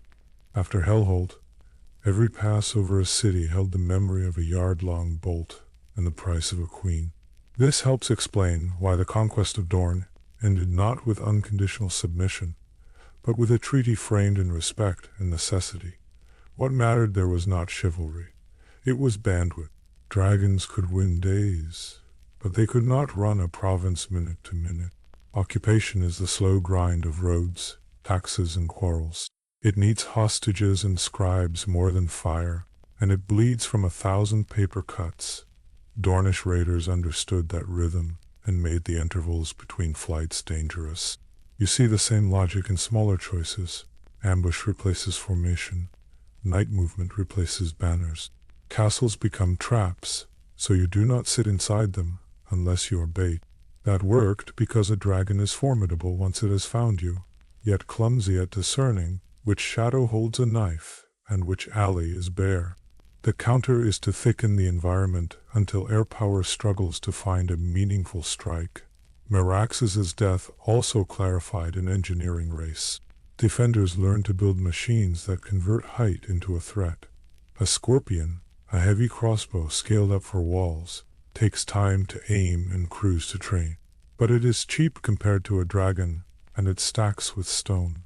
After Hellholt, Every pass over a city held the memory of a yard-long bolt and the price of a queen. This helps explain why the conquest of Dorne ended not with unconditional submission, but with a treaty framed in respect and necessity. What mattered there was not chivalry. It was bandwidth. Dragons could win days, but they could not run a province minute to minute. Occupation is the slow grind of roads, taxes, and quarrels. It needs hostages and scribes more than fire, and it bleeds from 1,000 paper cuts. Dornish raiders understood that rhythm and made the intervals between flights dangerous. You see the same logic in smaller choices. Ambush replaces formation. Night movement replaces banners. Castles become traps, so you do not sit inside them unless you are bait. That worked because a dragon is formidable once it has found you, yet clumsy at discerning which shadow holds a knife and which alley is bare. The counter is to thicken the environment until air power struggles to find a meaningful strike. Merax's death also clarified an engineering race. Defenders learn to build machines that convert height into a threat. A scorpion, a heavy crossbow scaled up for walls, takes time to aim and crews to train. But it is cheap compared to a dragon, and it stacks with stone.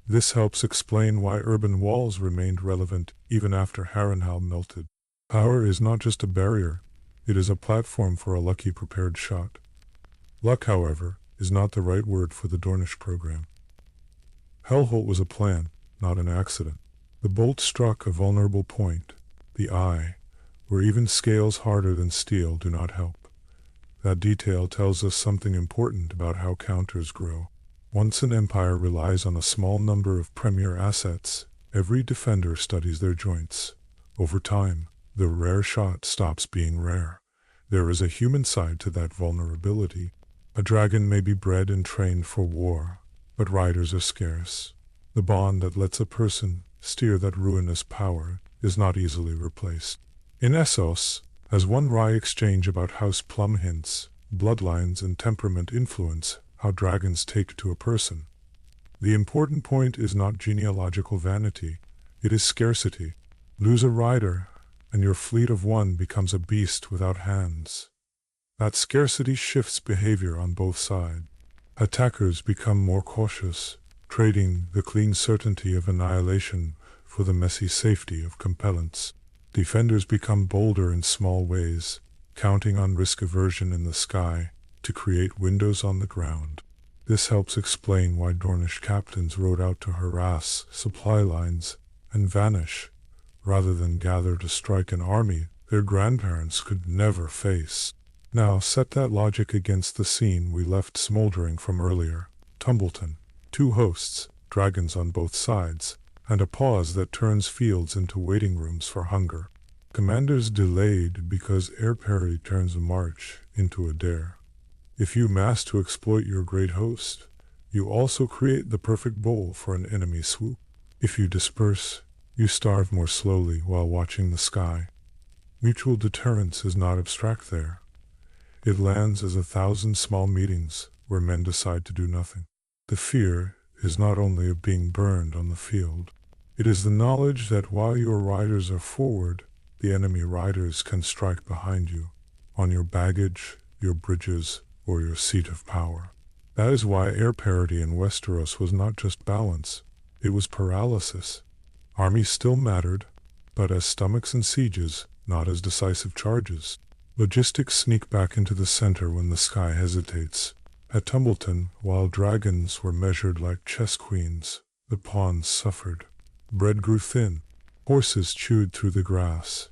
This helps explain why urban walls remained relevant even after Harrenhal melted. Power is not just a barrier, it is a platform for a lucky prepared shot. Luck, however, is not the right word for the Dornish program. Hellholt was a plan, not an accident. The bolt struck a vulnerable point, the eye, where even scales harder than steel do not help. That detail tells us something important about how counters grow. Once an empire relies on a small number of premier assets, every defender studies their joints. Over time, the rare shot stops being rare. There is a human side to that vulnerability. A dragon may be bred and trained for war, but riders are scarce. The bond that lets a person steer that ruinous power is not easily replaced. In Essos, as one wry exchange about House Plum hints, bloodlines and temperament influence how dragons take to a person. The important point is not genealogical vanity, it is scarcity. Lose a rider, and your fleet of one becomes a beast without hands. That scarcity shifts behavior on both sides. Attackers become more cautious, trading the clean certainty of annihilation for the messy safety of compellence. Defenders become bolder in small ways, counting on risk aversion in the sky to create windows on the ground. This helps explain why Dornish captains rode out to harass supply lines and vanish, rather than gather to strike an army their grandparents could never face. Now set that logic against the scene we left smoldering from earlier. Tumbleton, 2 hosts, dragons on both sides, and a pause that turns fields into waiting rooms for hunger. Commanders delayed because air parry turns a march into a dare. If you mass to exploit your great host, you also create the perfect bowl for an enemy swoop. If you disperse, you starve more slowly while watching the sky. Mutual deterrence is not abstract there. It lands as 1,000 small meetings where men decide to do nothing. The fear is not only of being burned on the field. It is the knowledge that while your riders are forward, the enemy riders can strike behind you, on your baggage, your bridges, or your seat of power. That is why air parity in Westeros was not just balance, it was paralysis. Armies still mattered, but as stomachs and sieges, not as decisive charges. Logistics sneak back into the center when the sky hesitates. At Tumbleton, while dragons were measured like chess queens, the pawns suffered. Bread grew thin. Horses chewed through the grass.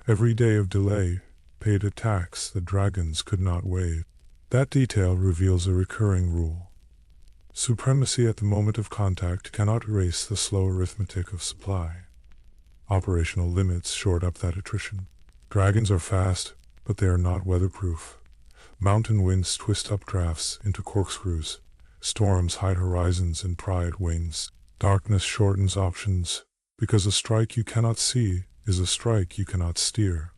Every day of delay paid a tax the dragons could not waive. That detail reveals a recurring rule. Supremacy at the moment of contact cannot erase the slow arithmetic of supply. Operational limits shored up that attrition. Dragons are fast, but they are not weatherproof. Mountain winds twist updrafts into corkscrews. Storms hide horizons and pry at wings. Darkness shortens options, because a strike you cannot see is a strike you cannot steer.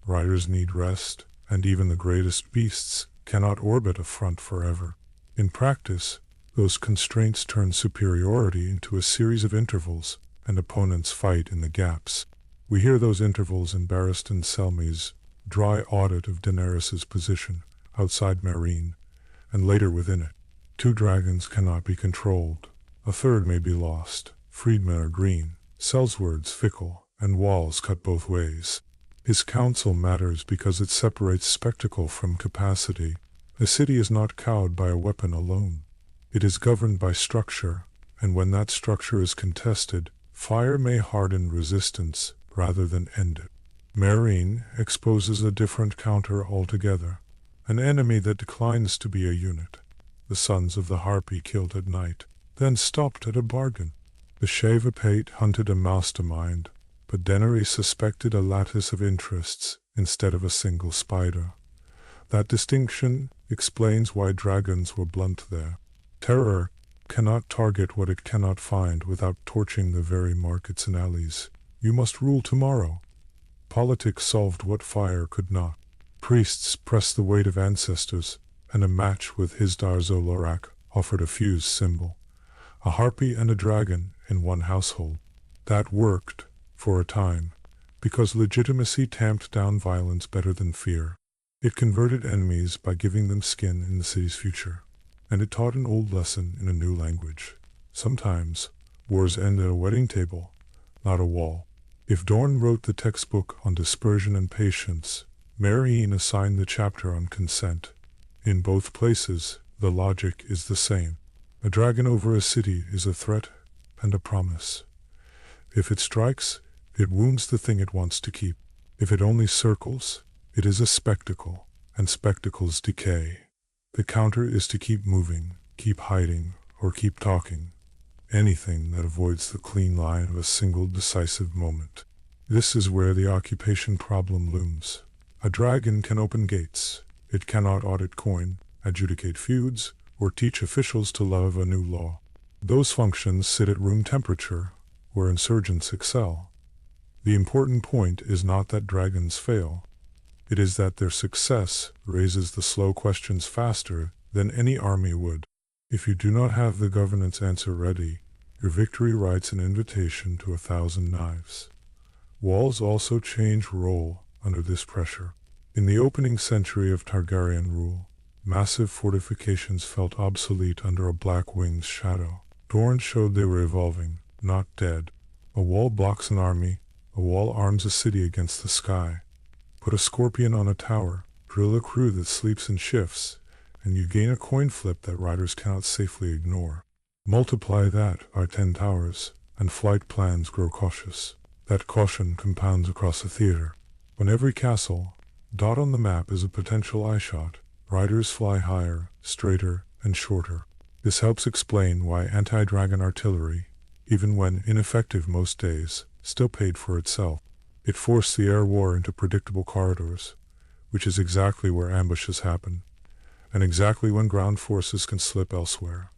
Riders need rest, and even the greatest beasts cannot orbit a front forever. In practice, those constraints turn superiority into a series of intervals and opponents fight in the gaps. We hear those intervals in Barristan Selmy's dry audit of Daenerys's position outside Meereen, and later within it. 2 dragons cannot be controlled. A third may be lost. Freedmen are green, Sellsword's fickle, and walls cut both ways. His counsel matters because it separates spectacle from capacity. A city is not cowed by a weapon alone. It is governed by structure, and when that structure is contested, fire may harden resistance rather than end it. Meereen exposes a different counter altogether, an enemy that declines to be a unit. The sons of the Harpy killed at night, then stopped at a bargain. The Shavapate hunted a mastermind, but Daenerys suspected a lattice of interests instead of a single spider. That distinction explains why dragons were blunt there. Terror cannot target what it cannot find without torching the very markets and alleys. You must rule tomorrow. Politics solved what fire could not. Priests pressed the weight of ancestors, and a match with Hisdar zo Lorak offered a fused symbol. A harpy and a dragon in one household. That worked, for a time, because legitimacy tamped down violence better than fear. It converted enemies by giving them skin in the city's future, and it taught an old lesson in a new language. Sometimes, wars end at a wedding table, not a wall. If Dorne wrote the textbook on dispersion and patience, Meereen assigned the chapter on consent. In both places, the logic is the same. A dragon over a city is a threat and a promise. If it strikes, it wounds the thing it wants to keep. If it only circles, it is a spectacle, and spectacles decay. The counter is to keep moving, keep hiding, or keep talking. Anything that avoids the clean line of a single decisive moment. This is where the occupation problem looms. A dragon can open gates. It cannot audit coin, adjudicate feuds, or teach officials to love a new law. Those functions sit at room temperature, where insurgents excel. The important point is not that dragons fail. It is that their success raises the slow questions faster than any army would. If you do not have the governance answer ready, your victory writes an invitation to 1,000 knives. Walls also change role under this pressure. In the opening century of Targaryen rule, massive fortifications felt obsolete under a Black Wing's shadow. Dorne showed they were evolving, not dead. A wall blocks an army, a wall arms a city against the sky. Put a scorpion on a tower, drill a crew that sleeps and shifts, and you gain a coin flip that riders cannot safely ignore. Multiply that by 10 towers, and flight plans grow cautious. That caution compounds across the theater. On every castle, dot on the map is a potential eyeshot. Riders fly higher, straighter, and shorter. This helps explain why anti-dragon artillery, even when ineffective most days, still paid for itself. It forced the air war into predictable corridors, which is exactly where ambushes happen, and exactly when ground forces can slip elsewhere.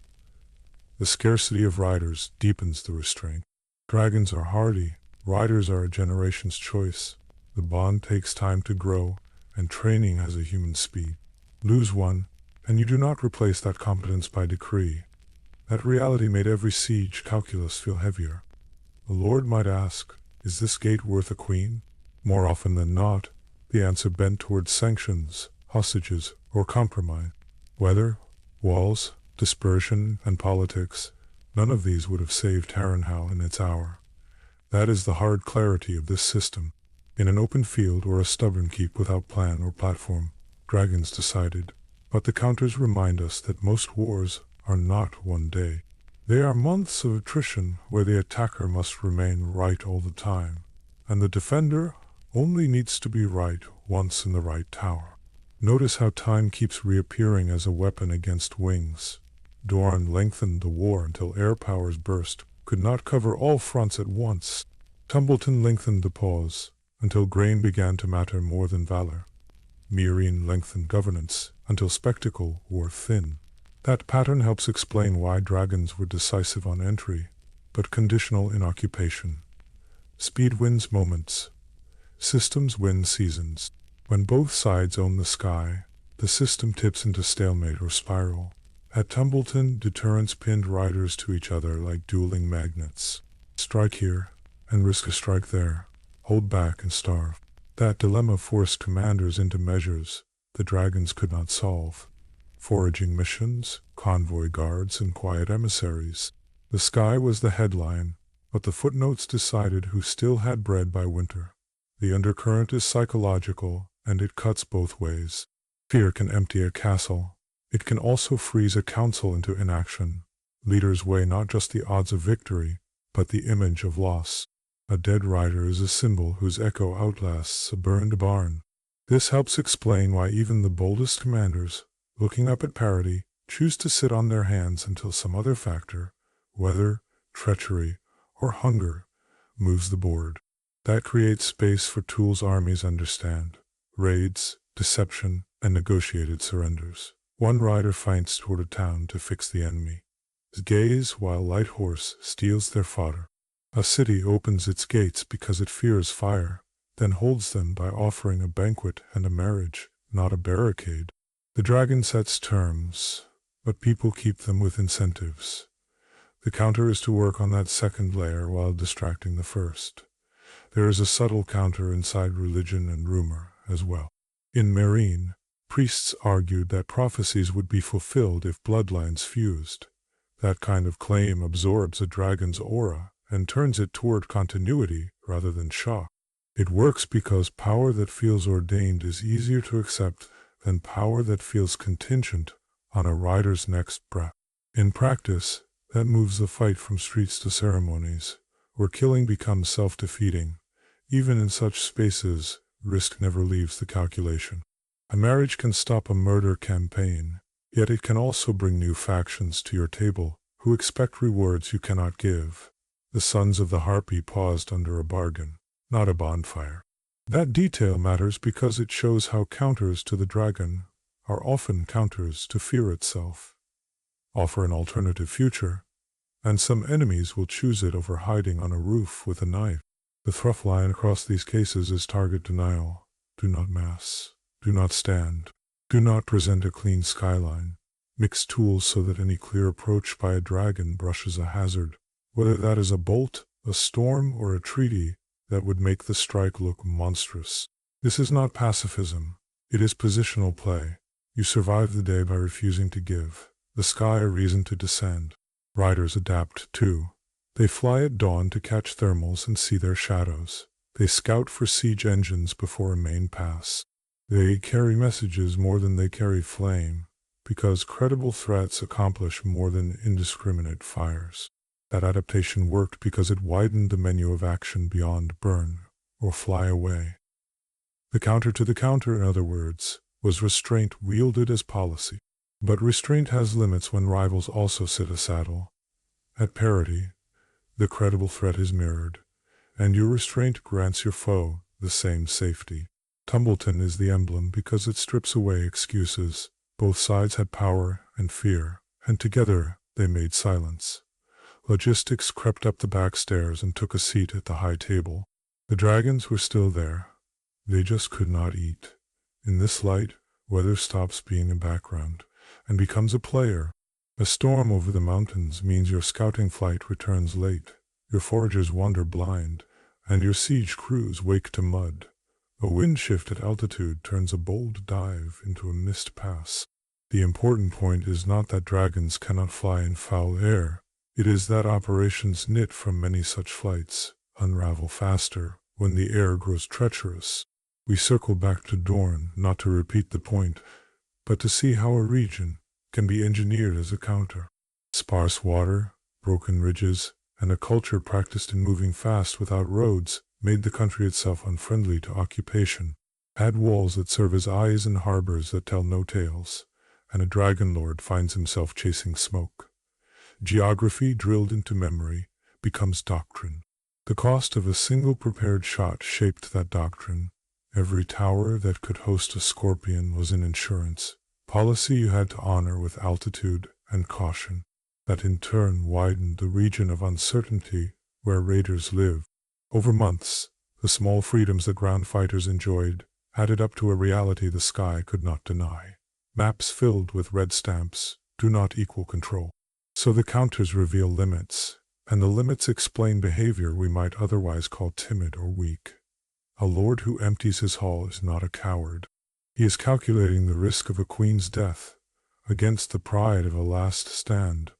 The scarcity of riders deepens the restraint. Dragons are hardy, riders are a generation's choice. The bond takes time to grow, and training has a human speed. Lose one, and you do not replace that competence by decree. That reality made every siege calculus feel heavier. The Lord might ask, is this gate worth a queen? More often than not, the answer bent towards sanctions, hostages, or compromise. Weather, walls, dispersion, and politics, none of these would have saved Harrenhal in its hour. That is the hard clarity of this system. In an open field or a stubborn keep without plan or platform, dragons decided. But the counters remind us that most wars are not one day. They are months of attrition where the attacker must remain right all the time, and the defender only needs to be right once in the right tower. Notice how time keeps reappearing as a weapon against wings. Dorne lengthened the war until air powers burst, could not cover all fronts at once. Tumbleton lengthened the pause until grain began to matter more than valor. Meereen lengthened governance until spectacle wore thin. That pattern helps explain why dragons were decisive on entry, but conditional in occupation. Speed wins moments. Systems win seasons. When both sides own the sky, the system tips into stalemate or spiral. At Tumbleton, deterrence pinned riders to each other like dueling magnets. Strike here, and risk a strike there. Hold back and starve. That dilemma forced commanders into measures the dragons could not solve. Foraging missions, convoy guards, and quiet emissaries. The sky was the headline, but the footnotes decided who still had bread by winter. The undercurrent is psychological, and it cuts both ways. Fear can empty a castle. It can also freeze a council into inaction. Leaders weigh not just the odds of victory, but the image of loss. A dead rider is a symbol whose echo outlasts a burned barn. This helps explain why even the boldest commanders, looking up at parity, choose to sit on their hands until some other factor, weather, treachery, or hunger, moves the board. That creates space for tools armies understand: raids, deception, and negotiated surrenders. One rider feints toward a town to fix the enemy. His gaze, while light horse, steals their fodder. A city opens its gates because it fears fire, then holds them by offering a banquet and a marriage, not a barricade. The dragon sets terms, but people keep them with incentives. The counter is to work on that second layer while distracting the first. There is a subtle counter inside religion and rumor as well. In Meereen, priests argued that prophecies would be fulfilled if bloodlines fused. That kind of claim absorbs a dragon's aura and turns it toward continuity rather than shock. It works because power that feels ordained is easier to accept than power that feels contingent on a rider's next breath. In practice, that moves the fight from streets to ceremonies, where killing becomes self-defeating. Even in such spaces, risk never leaves the calculation. A marriage can stop a murder campaign, yet it can also bring new factions to your table who expect rewards you cannot give. The sons of the Harpy paused under a bargain, not a bonfire. That detail matters because it shows how counters to the dragon are often counters to fear itself. Offer an alternative future, and some enemies will choose it over hiding on a roof with a knife. The through line across these cases is target denial. Do not mass. Do not stand. Do not present a clean skyline. Mix tools so that any clear approach by a dragon brushes a hazard. Whether that is a bolt, a storm, or a treaty that would make the strike look monstrous. This is not pacifism. It is positional play. You survive the day by refusing to give the sky a reason to descend. Riders adapt, too. They fly at dawn to catch thermals and see their shadows. They scout for siege engines before a main pass. They carry messages more than they carry flame, because credible threats accomplish more than indiscriminate fires. That adaptation worked because it widened the menu of action beyond burn or fly away. The counter to the counter, in other words, was restraint wielded as policy. But restraint has limits when rivals also sit a saddle. At parity, the credible threat is mirrored, and your restraint grants your foe the same safety. Tumbleton is the emblem because it strips away excuses. Both sides had power and fear, and together they made silence. Logistics crept up the back stairs and took a seat at the high table. The dragons were still there. They just could not eat. In this light, weather stops being a background and becomes a player. A storm over the mountains means your scouting flight returns late, your foragers wander blind, and your siege crews wake to mud. A wind shift at altitude turns a bold dive into a missed pass. The important point is not that dragons cannot fly in foul air. It is that operations knit from many such flights unravel faster when the air grows treacherous. We circle back to Dorne not to repeat the point, but to see how a region can be engineered as a counter. Sparse water, broken ridges, and a culture practiced in moving fast without roads made the country itself unfriendly to occupation. Add walls that serve as eyes and harbors that tell no tales, and a dragon lord finds himself chasing smoke. Geography drilled into memory becomes doctrine. The cost of a single prepared shot shaped that doctrine. Every tower that could host a scorpion was an insurance policy you had to honor with altitude and caution. That in turn widened the region of uncertainty where raiders lived. Over months, the small freedoms that ground fighters enjoyed added up to a reality the sky could not deny. Maps filled with red stamps do not equal control. So the counters reveal limits, and the limits explain behavior we might otherwise call timid or weak. A lord who empties his hall is not a coward. He is calculating the risk of a queen's death against the pride of a last stand.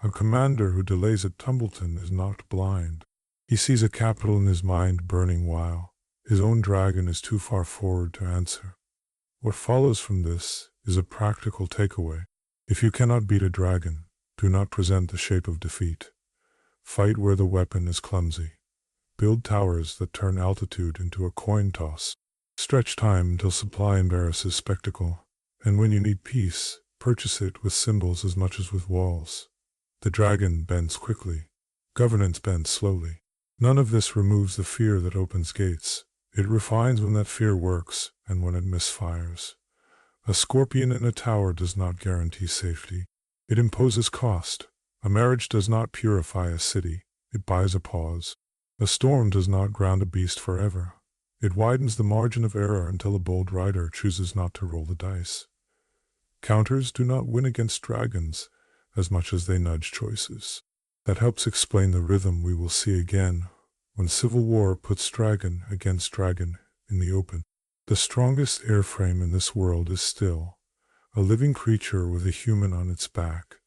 A commander who delays at Tumbleton is not blind. He sees a capital in his mind burning while his own dragon is too far forward to answer. What follows from this is a practical takeaway. If you cannot beat a dragon, do not present the shape of defeat. Fight where the weapon is clumsy. Build towers that turn altitude into a coin toss. Stretch time until supply embarrasses spectacle. And when you need peace, purchase it with symbols as much as with walls. The dragon bends quickly. Governance bends slowly. None of this removes the fear that opens gates. It refines when that fear works and when it misfires. A scorpion in a tower does not guarantee safety. It imposes cost. A marriage does not purify a city. It buys a pause. A storm does not ground a beast forever. It widens the margin of error until a bold rider chooses not to roll the dice. Counters do not win against dragons as much as they nudge choices. That helps explain the rhythm we will see again when civil war puts dragon against dragon in the open. The strongest airframe in this world is still a living creature with a human on its back,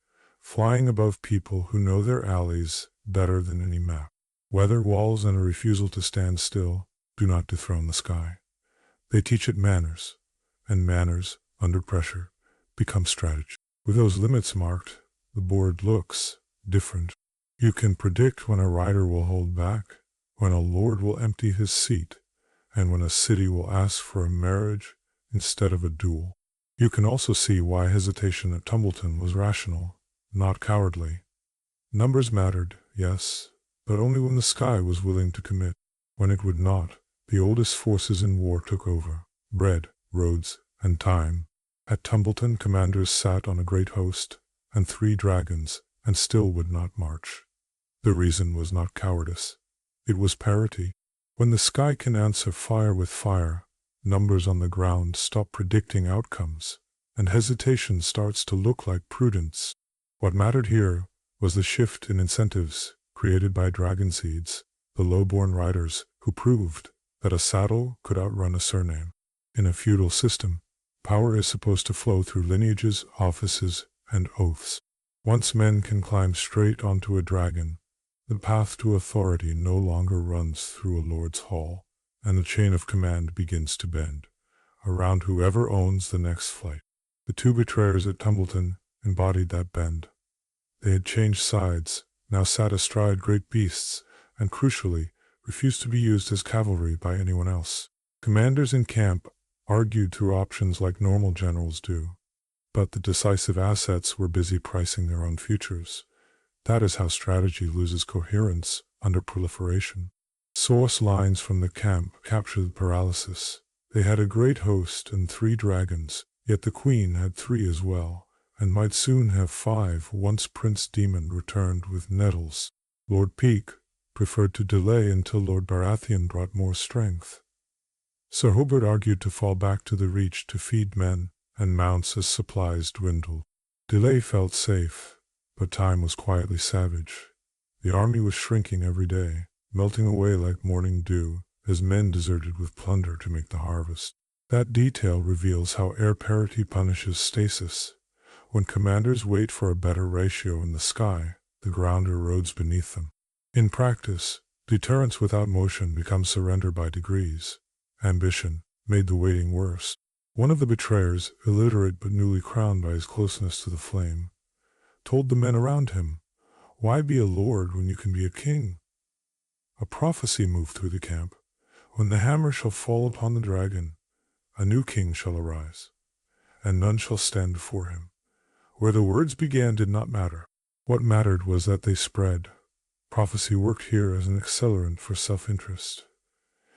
flying above people who know their allies better than any map. Weather walls and a refusal to stand still do not dethrone the sky. They teach it manners, and manners, under pressure, become strategy. With those limits marked, the board looks different. You can predict when a rider will hold back, when a lord will empty his seat, and when a city will ask for a marriage instead of a duel. You can also see why hesitation at Tumbleton was rational, not cowardly. Numbers mattered, yes, but only when the sky was willing to commit. When it would not, the oldest forces in war took over: bread, roads, and time. At Tumbleton, commanders sat on a great host and 3 dragons, and still would not march. The reason was not cowardice. It was parity. When the sky can answer fire with fire, numbers on the ground stop predicting outcomes, and hesitation starts to look like prudence. What mattered here was the shift in incentives created by dragon seeds, the low-born riders who proved that a saddle could outrun a surname. In a feudal system, power is supposed to flow through lineages, offices, and oaths. Once men can climb straight onto a dragon, the path to authority no longer runs through a lord's hall, and the chain of command begins to bend around whoever owns the next flight. The 2 betrayers at Tumbleton embodied that bend. They had changed sides, now sat astride great beasts, and crucially, refused to be used as cavalry by anyone else. Commanders in camp argued through options like normal generals do, but the decisive assets were busy pricing their own futures. That is how strategy loses coherence under proliferation. Source lines from the camp capture the paralysis. They had a great host and 3 dragons, yet the queen had 3 as well, and might soon have 5 once Prince Demon returned with nettles. Lord Peake preferred to delay until Lord Baratheon brought more strength. Sir Hobart argued to fall back to the Reach to feed men and mounts as supplies dwindled. Delay felt safe, but time was quietly savage. The army was shrinking every day, melting away like morning dew as men deserted with plunder to make the harvest. That detail reveals how air parity punishes stasis. When commanders wait for a better ratio in the sky, the ground erodes beneath them. In practice, deterrence without motion becomes surrender by degrees. Ambition made the waiting worse. One of the betrayers, illiterate but newly crowned by his closeness to the flame, told the men around him, "Why be a lord when you can be a king?" A prophecy moved through the camp. When the hammer shall fall upon the dragon, a new king shall arise, and none shall stand before him. Where the words began did not matter. What mattered was that they spread. Prophecy worked here as an accelerant for self-interest.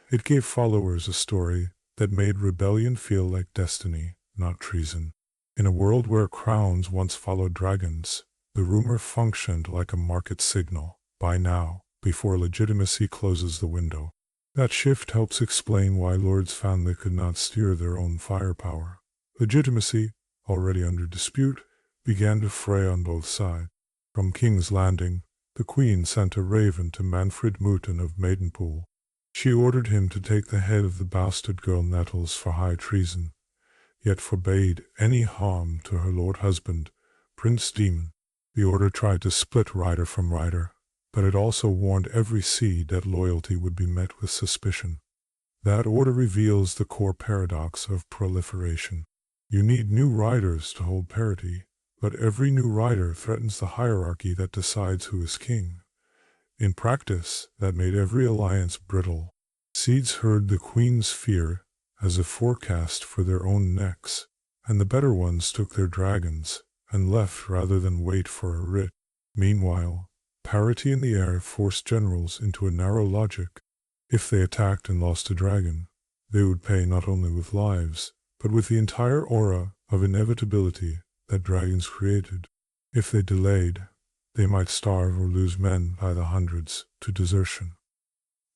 It gave followers a story that made rebellion feel like destiny, not treason. In a world where crowns once followed dragons, the rumor functioned like a market signal. Buy now, before legitimacy closes the window. That shift helps explain why lords found they could not steer their own firepower. Legitimacy, already under dispute, began to fray on both sides. From King's Landing, the queen sent a raven to Manfred Mouton of Maidenpool. She ordered him to take the head of the bastard girl Nettles for high treason, yet forbade any harm to her lord husband, Prince Daemon. The order tried to split rider from rider, but it also warned every seed that loyalty would be met with suspicion. That order reveals the core paradox of proliferation. You need new riders to hold parity, but every new rider threatens the hierarchy that decides who is king. In practice, that made every alliance brittle. Seeds heard the queen's fear as a forecast for their own necks, and the better ones took their dragons and left rather than wait for a writ. Meanwhile, parity in the air forced generals into a narrow logic. If they attacked and lost a dragon, they would pay not only with lives, but with the entire aura of inevitability that dragons created. If they delayed, they might starve or lose men by the hundreds to desertion.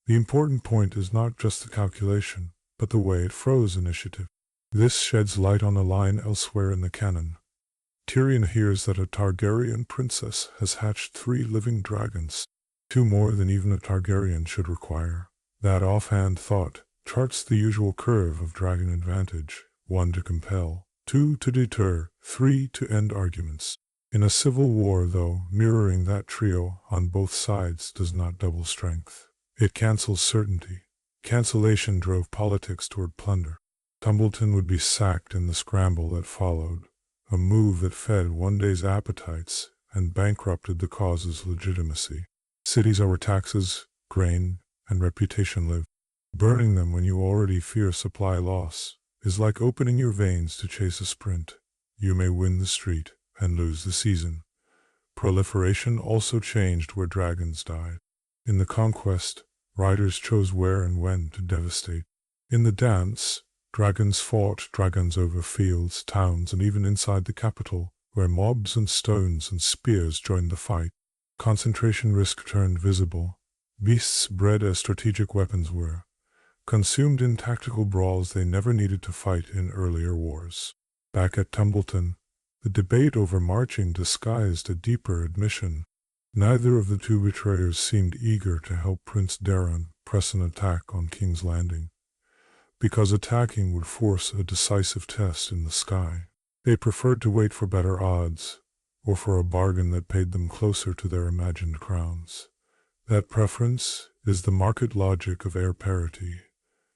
The important point is not just the calculation, but the way it froze initiative. This sheds light on a line elsewhere in the canon. Tyrion hears that a Targaryen princess has hatched 3 living dragons, 2 more than even a Targaryen should require. That offhand thought charts the usual curve of dragon advantage: 1 to compel, 2 to deter, 3 to end arguments. In a civil war, though, mirroring that trio on both sides does not double strength. It cancels certainty. Cancellation drove politics toward plunder. Tumbleton would be sacked in the scramble that followed, a move that fed one day's appetites and bankrupted the cause's legitimacy. Cities are where taxes, grain, and reputation live. Burning them when you already fear supply loss is like opening your veins to chase a sprint. You may win the street and lose the season. Proliferation also changed where dragons died. In the Conquest, riders chose where and when to devastate. In the dance, dragons fought dragons over fields, towns, and even inside the capital, where mobs and stones and spears joined the fight. Concentration risk turned visible. Beasts bred as strategic weapons were, consumed in tactical brawls they never needed to fight in earlier wars. Back at Tumbleton, the debate over marching disguised a deeper admission. Neither of the 2 betrayers seemed eager to help Prince Daeron press an attack on King's Landing, because attacking would force a decisive test in the sky. They preferred to wait for better odds, or for a bargain that paid them closer to their imagined crowns. That preference is the market logic of air parity.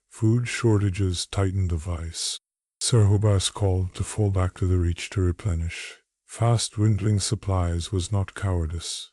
Food shortages tightened the vice. Ser Hobas called to fall back to the Reach to replenish. Fast dwindling supplies was not cowardice.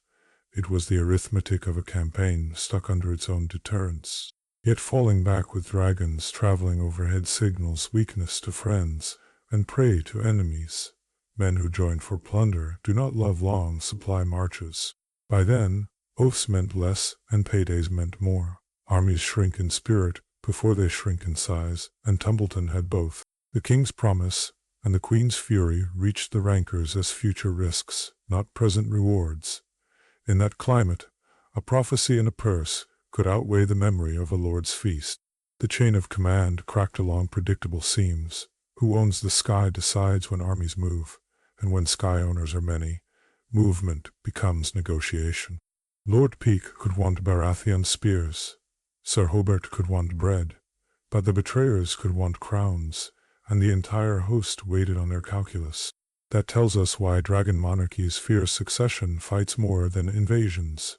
It was the arithmetic of a campaign stuck under its own deterrence. Yet falling back with dragons traveling overhead signals weakness to friends and prey to enemies. Men who join for plunder do not love long supply marches. By then, oaths meant less and paydays meant more. Armies shrink in spirit before they shrink in size, and Tumbleton had both. The king's promise and the queen's fury reached the rankers as future risks, not present rewards. In that climate, a prophecy and a purse could outweigh the memory of a lord's feast. The chain of command cracked along predictable seams. Who owns the sky decides when armies move, and when sky owners are many, movement becomes negotiation. Lord Peake could want Baratheon spears. Sir Hobart could want bread, but the betrayers could want crowns, and the entire host waited on their calculus. That tells us why dragon monarchies fear succession fights more than invasions.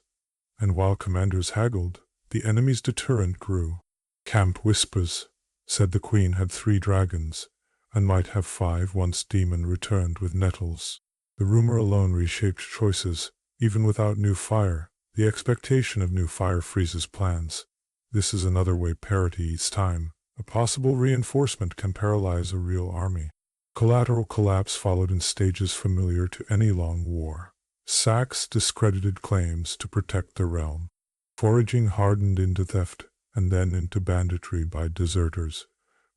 And while commanders haggled, the enemy's deterrent grew. Camp Whispers said the queen had 3 dragons, and might have 5 once Daemon returned with Nettles. The rumor alone reshaped choices. Even without new fire, the expectation of new fire freezes plans. This is another way parity eats time. A possible reinforcement can paralyze a real army. Collateral collapse followed in stages familiar to any long war. Sacks discredited claims to protect the realm. Foraging hardened into theft and then into banditry by deserters,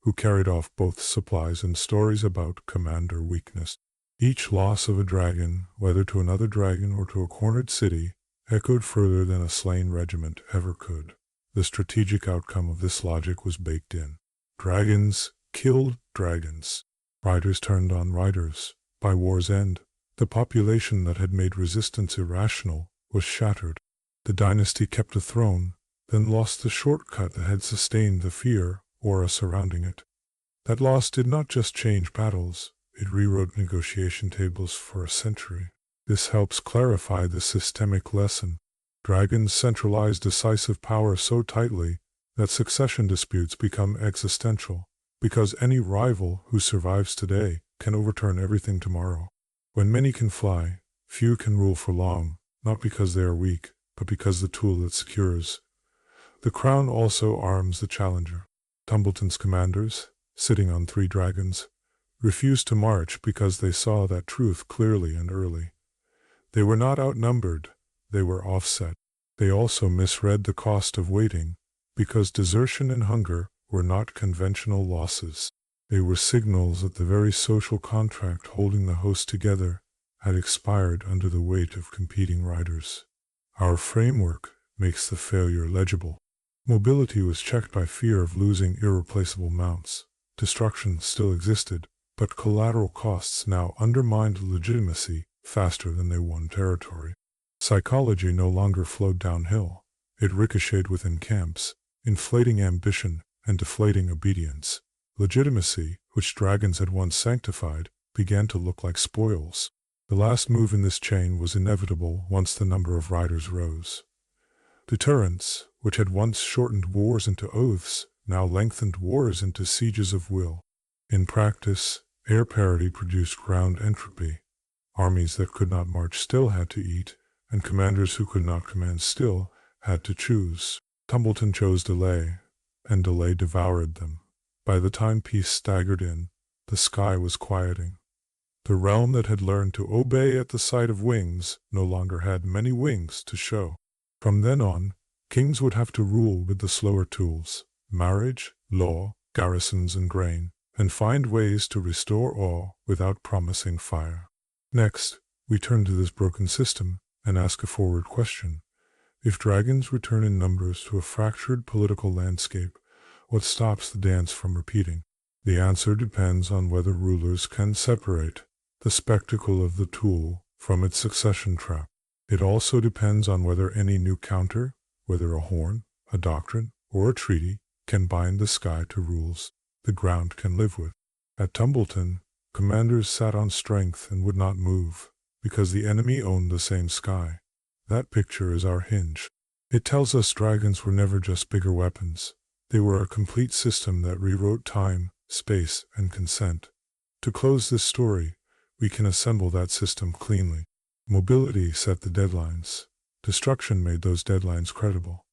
who carried off both supplies and stories about commander weakness. Each loss of a dragon, whether to another dragon or to a cornered city, echoed further than a slain regiment ever could. The strategic outcome of this logic was baked in. Dragons killed dragons. Riders turned on riders. By war's end, the population that had made resistance irrational was shattered. The dynasty kept the throne, then lost the shortcut that had sustained the fear aura surrounding it. That loss did not just change battles, it rewrote negotiation tables for a century. This helps clarify the systemic lesson. Dragons centralize decisive power so tightly that succession disputes become existential, because any rival who survives today can overturn everything tomorrow. When many can fly, few can rule for long, not because they are weak, but because the tool that secures the crown also arms the challenger. Tumbleton's commanders, sitting on 3 dragons, refused to march because they saw that truth clearly and early. They were not outnumbered, they were offset. They also misread the cost of waiting, because desertion and hunger were not conventional losses. They were signals that the very social contract holding the host together had expired under the weight of competing riders. Our framework makes the failure legible. Mobility was checked by fear of losing irreplaceable mounts. Destruction still existed, but collateral costs now undermined legitimacy faster than they won territory. Psychology no longer flowed downhill. It ricocheted within camps, inflating ambition and deflating obedience. Legitimacy, which dragons had once sanctified, began to look like spoils. The last move in this chain was inevitable once the number of riders rose. Deterrence, which had once shortened wars into oaths, now lengthened wars into sieges of will. In practice, air parity produced ground entropy. Armies that could not march still had to eat, and commanders who could not command still had to choose. Tumbleton chose delay, and delay devoured them. By the time peace staggered in, the sky was quieting. The realm that had learned to obey at the sight of wings no longer had many wings to show. From then on, kings would have to rule with the slower tools: marriage, law, garrisons, and grain, and find ways to restore awe without promising fire. Next, we turn to this broken system and ask a forward question. If dragons return in numbers to a fractured political landscape, what stops the dance from repeating? The answer depends on whether rulers can separate the spectacle of the tool from its succession trap. It also depends on whether any new counter, whether a horn, a doctrine, or a treaty, can bind the sky to rules the ground can live with. At Tumbleton, commanders sat on strength and would not move, because the enemy owned the same sky. That picture is our hinge. It tells us dragons were never just bigger weapons. They were a complete system that rewrote time, space, and consent. To close this story, we can assemble that system cleanly. Mobility set the deadlines. Destruction made those deadlines credible.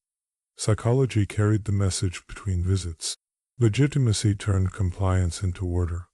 Psychology carried the message between visits. Legitimacy turned compliance into order.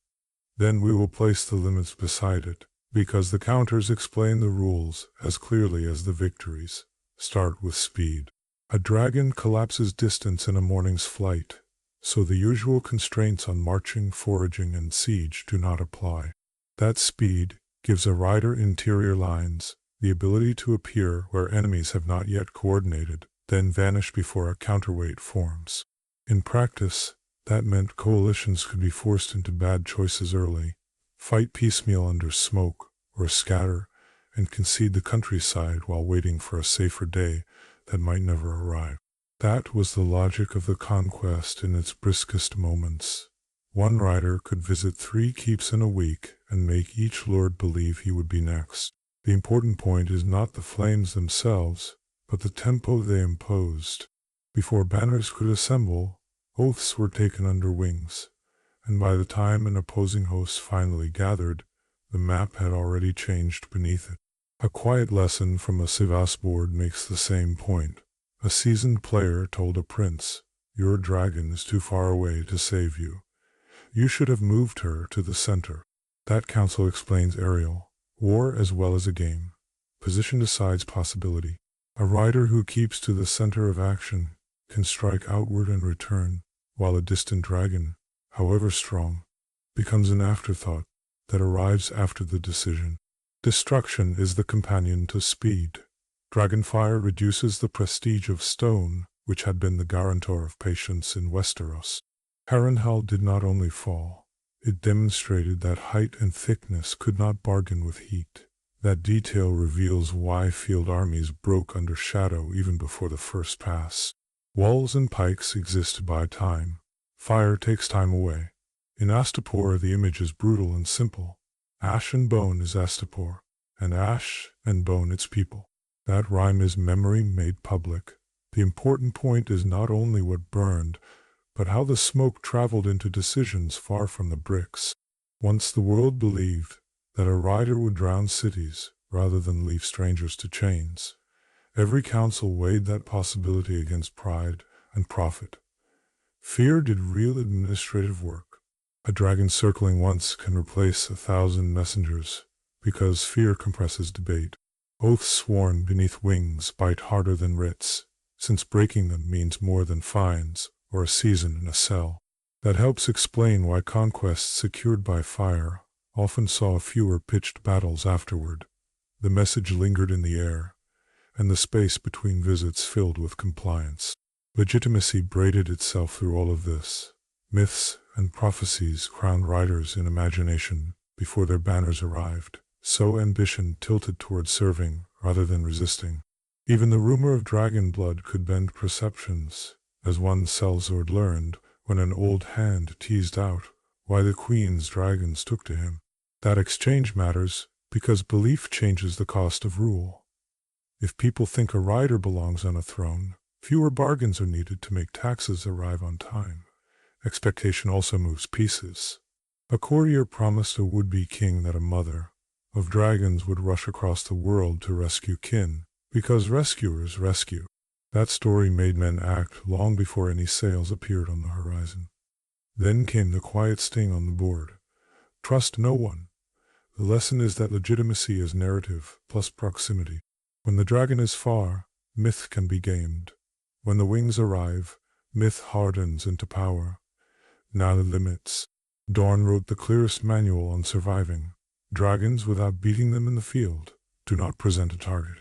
Then we will place the limits beside it, because the counters explain the rules as clearly as the victories. Start with speed. A dragon collapses distance in a morning's flight, so the usual constraints on marching, foraging, and siege do not apply. That speed gives a rider interior lines, the ability to appear where enemies have not yet coordinated, then vanish before a counterweight forms. In practice, that meant coalitions could be forced into bad choices early, fight piecemeal under smoke, or scatter, and concede the countryside while waiting for a safer day that might never arrive. That was the logic of the Conquest in its briskest moments. One rider could visit 3 keeps in a week and make each lord believe he would be next. The important point is not the flames themselves, but the tempo they imposed. Before banners could assemble, oaths were taken under wings, and by the time an opposing host finally gathered, the map had already changed beneath it. A quiet lesson from a Sivas board makes the same point. A seasoned player told a prince, "Your dragon is too far away to save you. You should have moved her to the center." That counsel explains aerial war as well as a game. Position decides possibility. A rider who keeps to the center of action can strike outward and return, while a distant dragon, however strong, becomes an afterthought that arrives after the decision. Destruction is the companion to speed. Dragonfire reduces the prestige of stone, which had been the guarantor of patience in Westeros. Harrenhal did not only fall, it demonstrated that height and thickness could not bargain with heat. That detail reveals why field armies broke under shadow even before the first pass. Walls and pikes exist by time. Fire takes time away. In Astapor the image is brutal and simple. Ash and bone is Astapor, and ash and bone its people. That rhyme is memory made public. The important point is not only what burned, but how the smoke traveled into decisions far from the bricks. Once the world believed that a rider would drown cities rather than leave strangers to chains. Every council weighed that possibility against pride and profit. Fear did real administrative work. A dragon circling once can replace 1,000 messengers, because fear compresses debate. Oaths sworn beneath wings bite harder than writs, since breaking them means more than fines or a season in a cell. That helps explain why conquests secured by fire often saw fewer pitched battles afterward. The message lingered in the air, and the space between visits filled with compliance. Legitimacy braided itself through all of this. Myths and prophecies crowned riders in imagination before their banners arrived, so ambition tilted toward serving rather than resisting. Even the rumor of dragon blood could bend perceptions, as one sellsword learned when an old hand teased out why the queen's dragons took to him. That exchange matters because belief changes the cost of rule. If people think a rider belongs on a throne, fewer bargains are needed to make taxes arrive on time. Expectation also moves pieces. A courtier promised a would-be king that a mother of dragons would rush across the world to rescue kin, because rescuers rescue. That story made men act long before any sails appeared on the horizon. Then came the quiet sting on the board. Trust no one. The lesson is that legitimacy is narrative plus proximity. When the dragon is far, myth can be gamed. When the wings arrive, myth hardens into power. Now the limits. Dorne wrote the clearest manual on surviving. Dragons, without beating them in the field, do not present a target.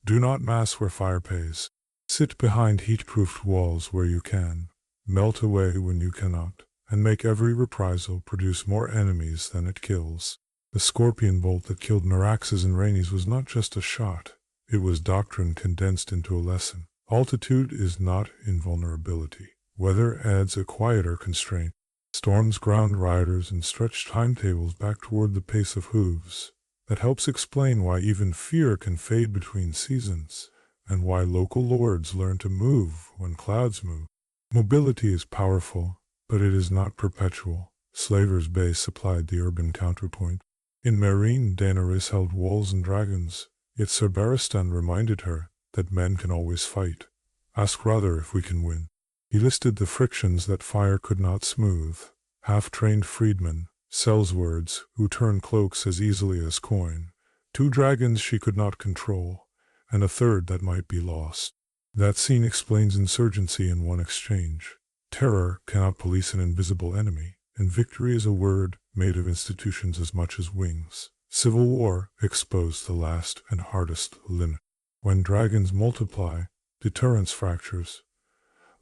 Do not mass where fire pays. Sit behind heat-proofed walls where you can. Melt away when you cannot, and make every reprisal produce more enemies than it kills. The scorpion bolt that killed Meraxes and Rhaenys was not just a shot. It was doctrine condensed into a lesson. Altitude is not invulnerability. Weather adds a quieter constraint. Storms ground riders and stretch timetables back toward the pace of hooves. That helps explain why even fear can fade between seasons, and why local lords learn to move when clouds move. Mobility is powerful, but it is not perpetual. Slaver's Bay supplied the urban counterpoint. In Meereen, Daenerys held walls and dragons, yet Ser Barristan reminded her that men can always fight. Ask rather if we can win. He listed the frictions that fire could not smooth. Half-trained freedmen, sellswords who turn cloaks as easily as coin, 2 dragons she could not control, and a third that might be lost. That scene explains insurgency in one exchange. Terror cannot police an invisible enemy, and victory is a word made of institutions as much as wings. Civil war exposed the last and hardest limit. When dragons multiply, deterrence fractures.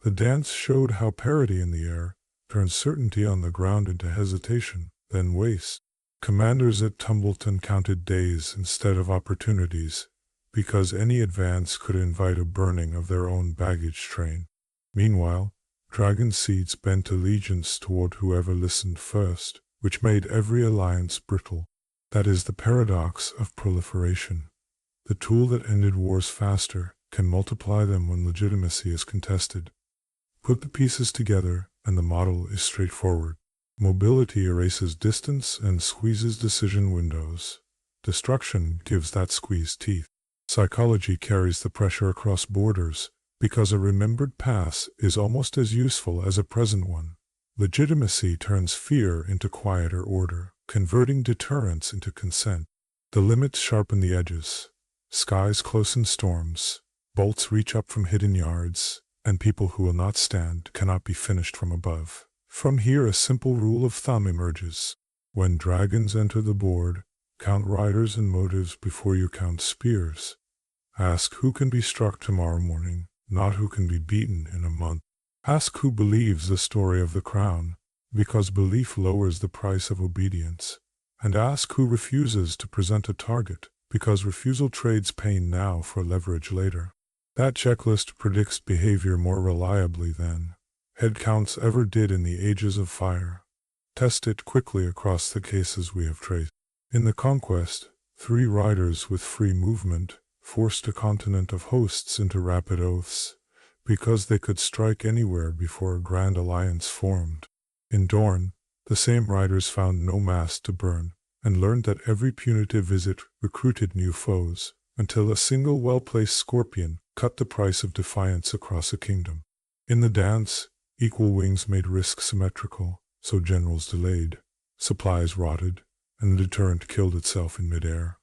The dance showed how parity in the air turns certainty on the ground into hesitation, then waste. Commanders at Tumbleton counted days instead of opportunities, because any advance could invite a burning of their own baggage train. Meanwhile, dragon seeds bent allegiance toward whoever listened first, which made every alliance brittle. That is the paradox of proliferation. The tool that ended wars faster can multiply them when legitimacy is contested. Put the pieces together, and the model is straightforward. Mobility erases distance and squeezes decision windows. Destruction gives that squeeze teeth. Psychology carries the pressure across borders, because a remembered past is almost as useful as a present one. Legitimacy turns fear into quieter order, converting deterrence into consent. The limits sharpen the edges. Skies close in storms. Bolts reach up from hidden yards, and people who will not stand cannot be finished from above. From here a simple rule of thumb emerges. When dragons enter the board, count riders and motives before you count spears. Ask who can be struck tomorrow morning, not who can be beaten in a month. Ask who believes the story of the crown, because belief lowers the price of obedience. and ask who refuses to present a target, because refusal trades pain now for leverage later. That checklist predicts behavior more reliably than head counts ever did in the ages of fire. Test it quickly across the cases we have traced. In the Conquest, 3 riders with free movement forced a continent of hosts into rapid oaths, because they could strike anywhere before a grand alliance formed. In Dorne, the same riders found no mast to burn, and learned that every punitive visit recruited new foes, until a single well-placed scorpion cut the price of defiance across a kingdom. In the dance, equal wings made risk symmetrical, so generals delayed, supplies rotted, and the deterrent killed itself in midair.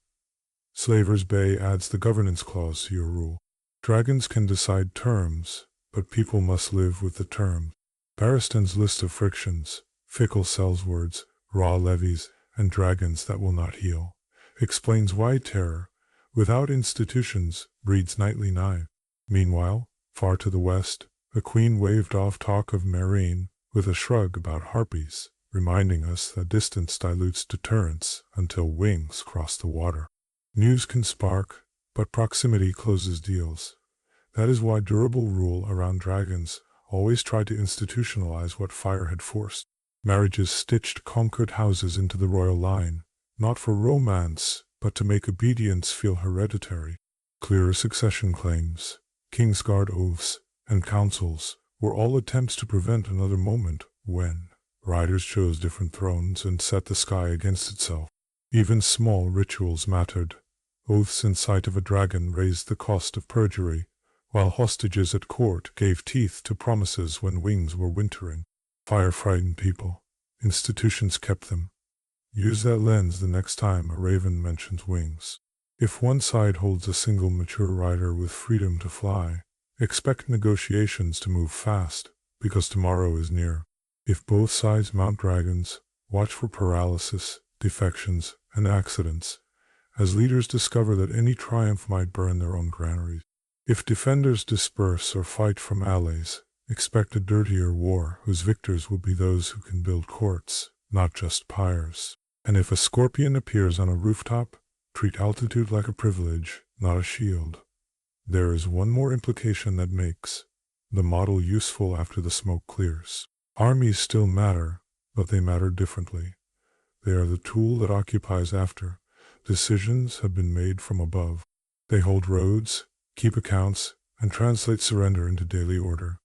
Slaver's Bay adds the governance clause to your rule. Dragons can decide terms, but people must live with the terms. Barristan's list of frictions, fickle sellswords, raw levies, and dragons that will not heal, explains why terror, without institutions, breeds nightly knives. Meanwhile, far to the west, a queen waved off talk of marine with a shrug about harpies, reminding us that distance dilutes deterrence until wings cross the water. News can spark, but proximity closes deals. That is why durable rule around dragons always tried to institutionalize what fire had forced. Marriages stitched conquered houses into the royal line, not for romance, but to make obedience feel hereditary. Clearer succession claims, Kingsguard oaths, and councils were all attempts to prevent another moment when riders chose different thrones and set the sky against itself. Even small rituals mattered. Oaths in sight of a dragon raised the cost of perjury, while hostages at court gave teeth to promises when wings were wintering. Fire frightened people. Institutions kept them. Use that lens the next time a raven mentions wings. If one side holds a single mature rider with freedom to fly, expect negotiations to move fast, because tomorrow is near. If both sides mount dragons, watch for paralysis, defections, and accidents, as leaders discover that any triumph might burn their own granaries. If defenders disperse or fight from allies, expect a dirtier war whose victors will be those who can build courts, not just pyres. And if a scorpion appears on a rooftop, treat altitude like a privilege, not a shield. There is one more implication that makes the model useful after the smoke clears. Armies still matter, but they matter differently. They are the tool that occupies after decisions have been made from above. They hold roads, keep accounts, and translate surrender into daily order.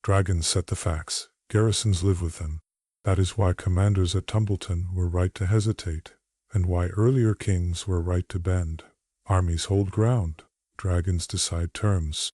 Dragons set the facts, garrisons live with them. That is why commanders at Tumbleton were right to hesitate, and why earlier kings were right to bend. Armies hold ground, dragons decide terms.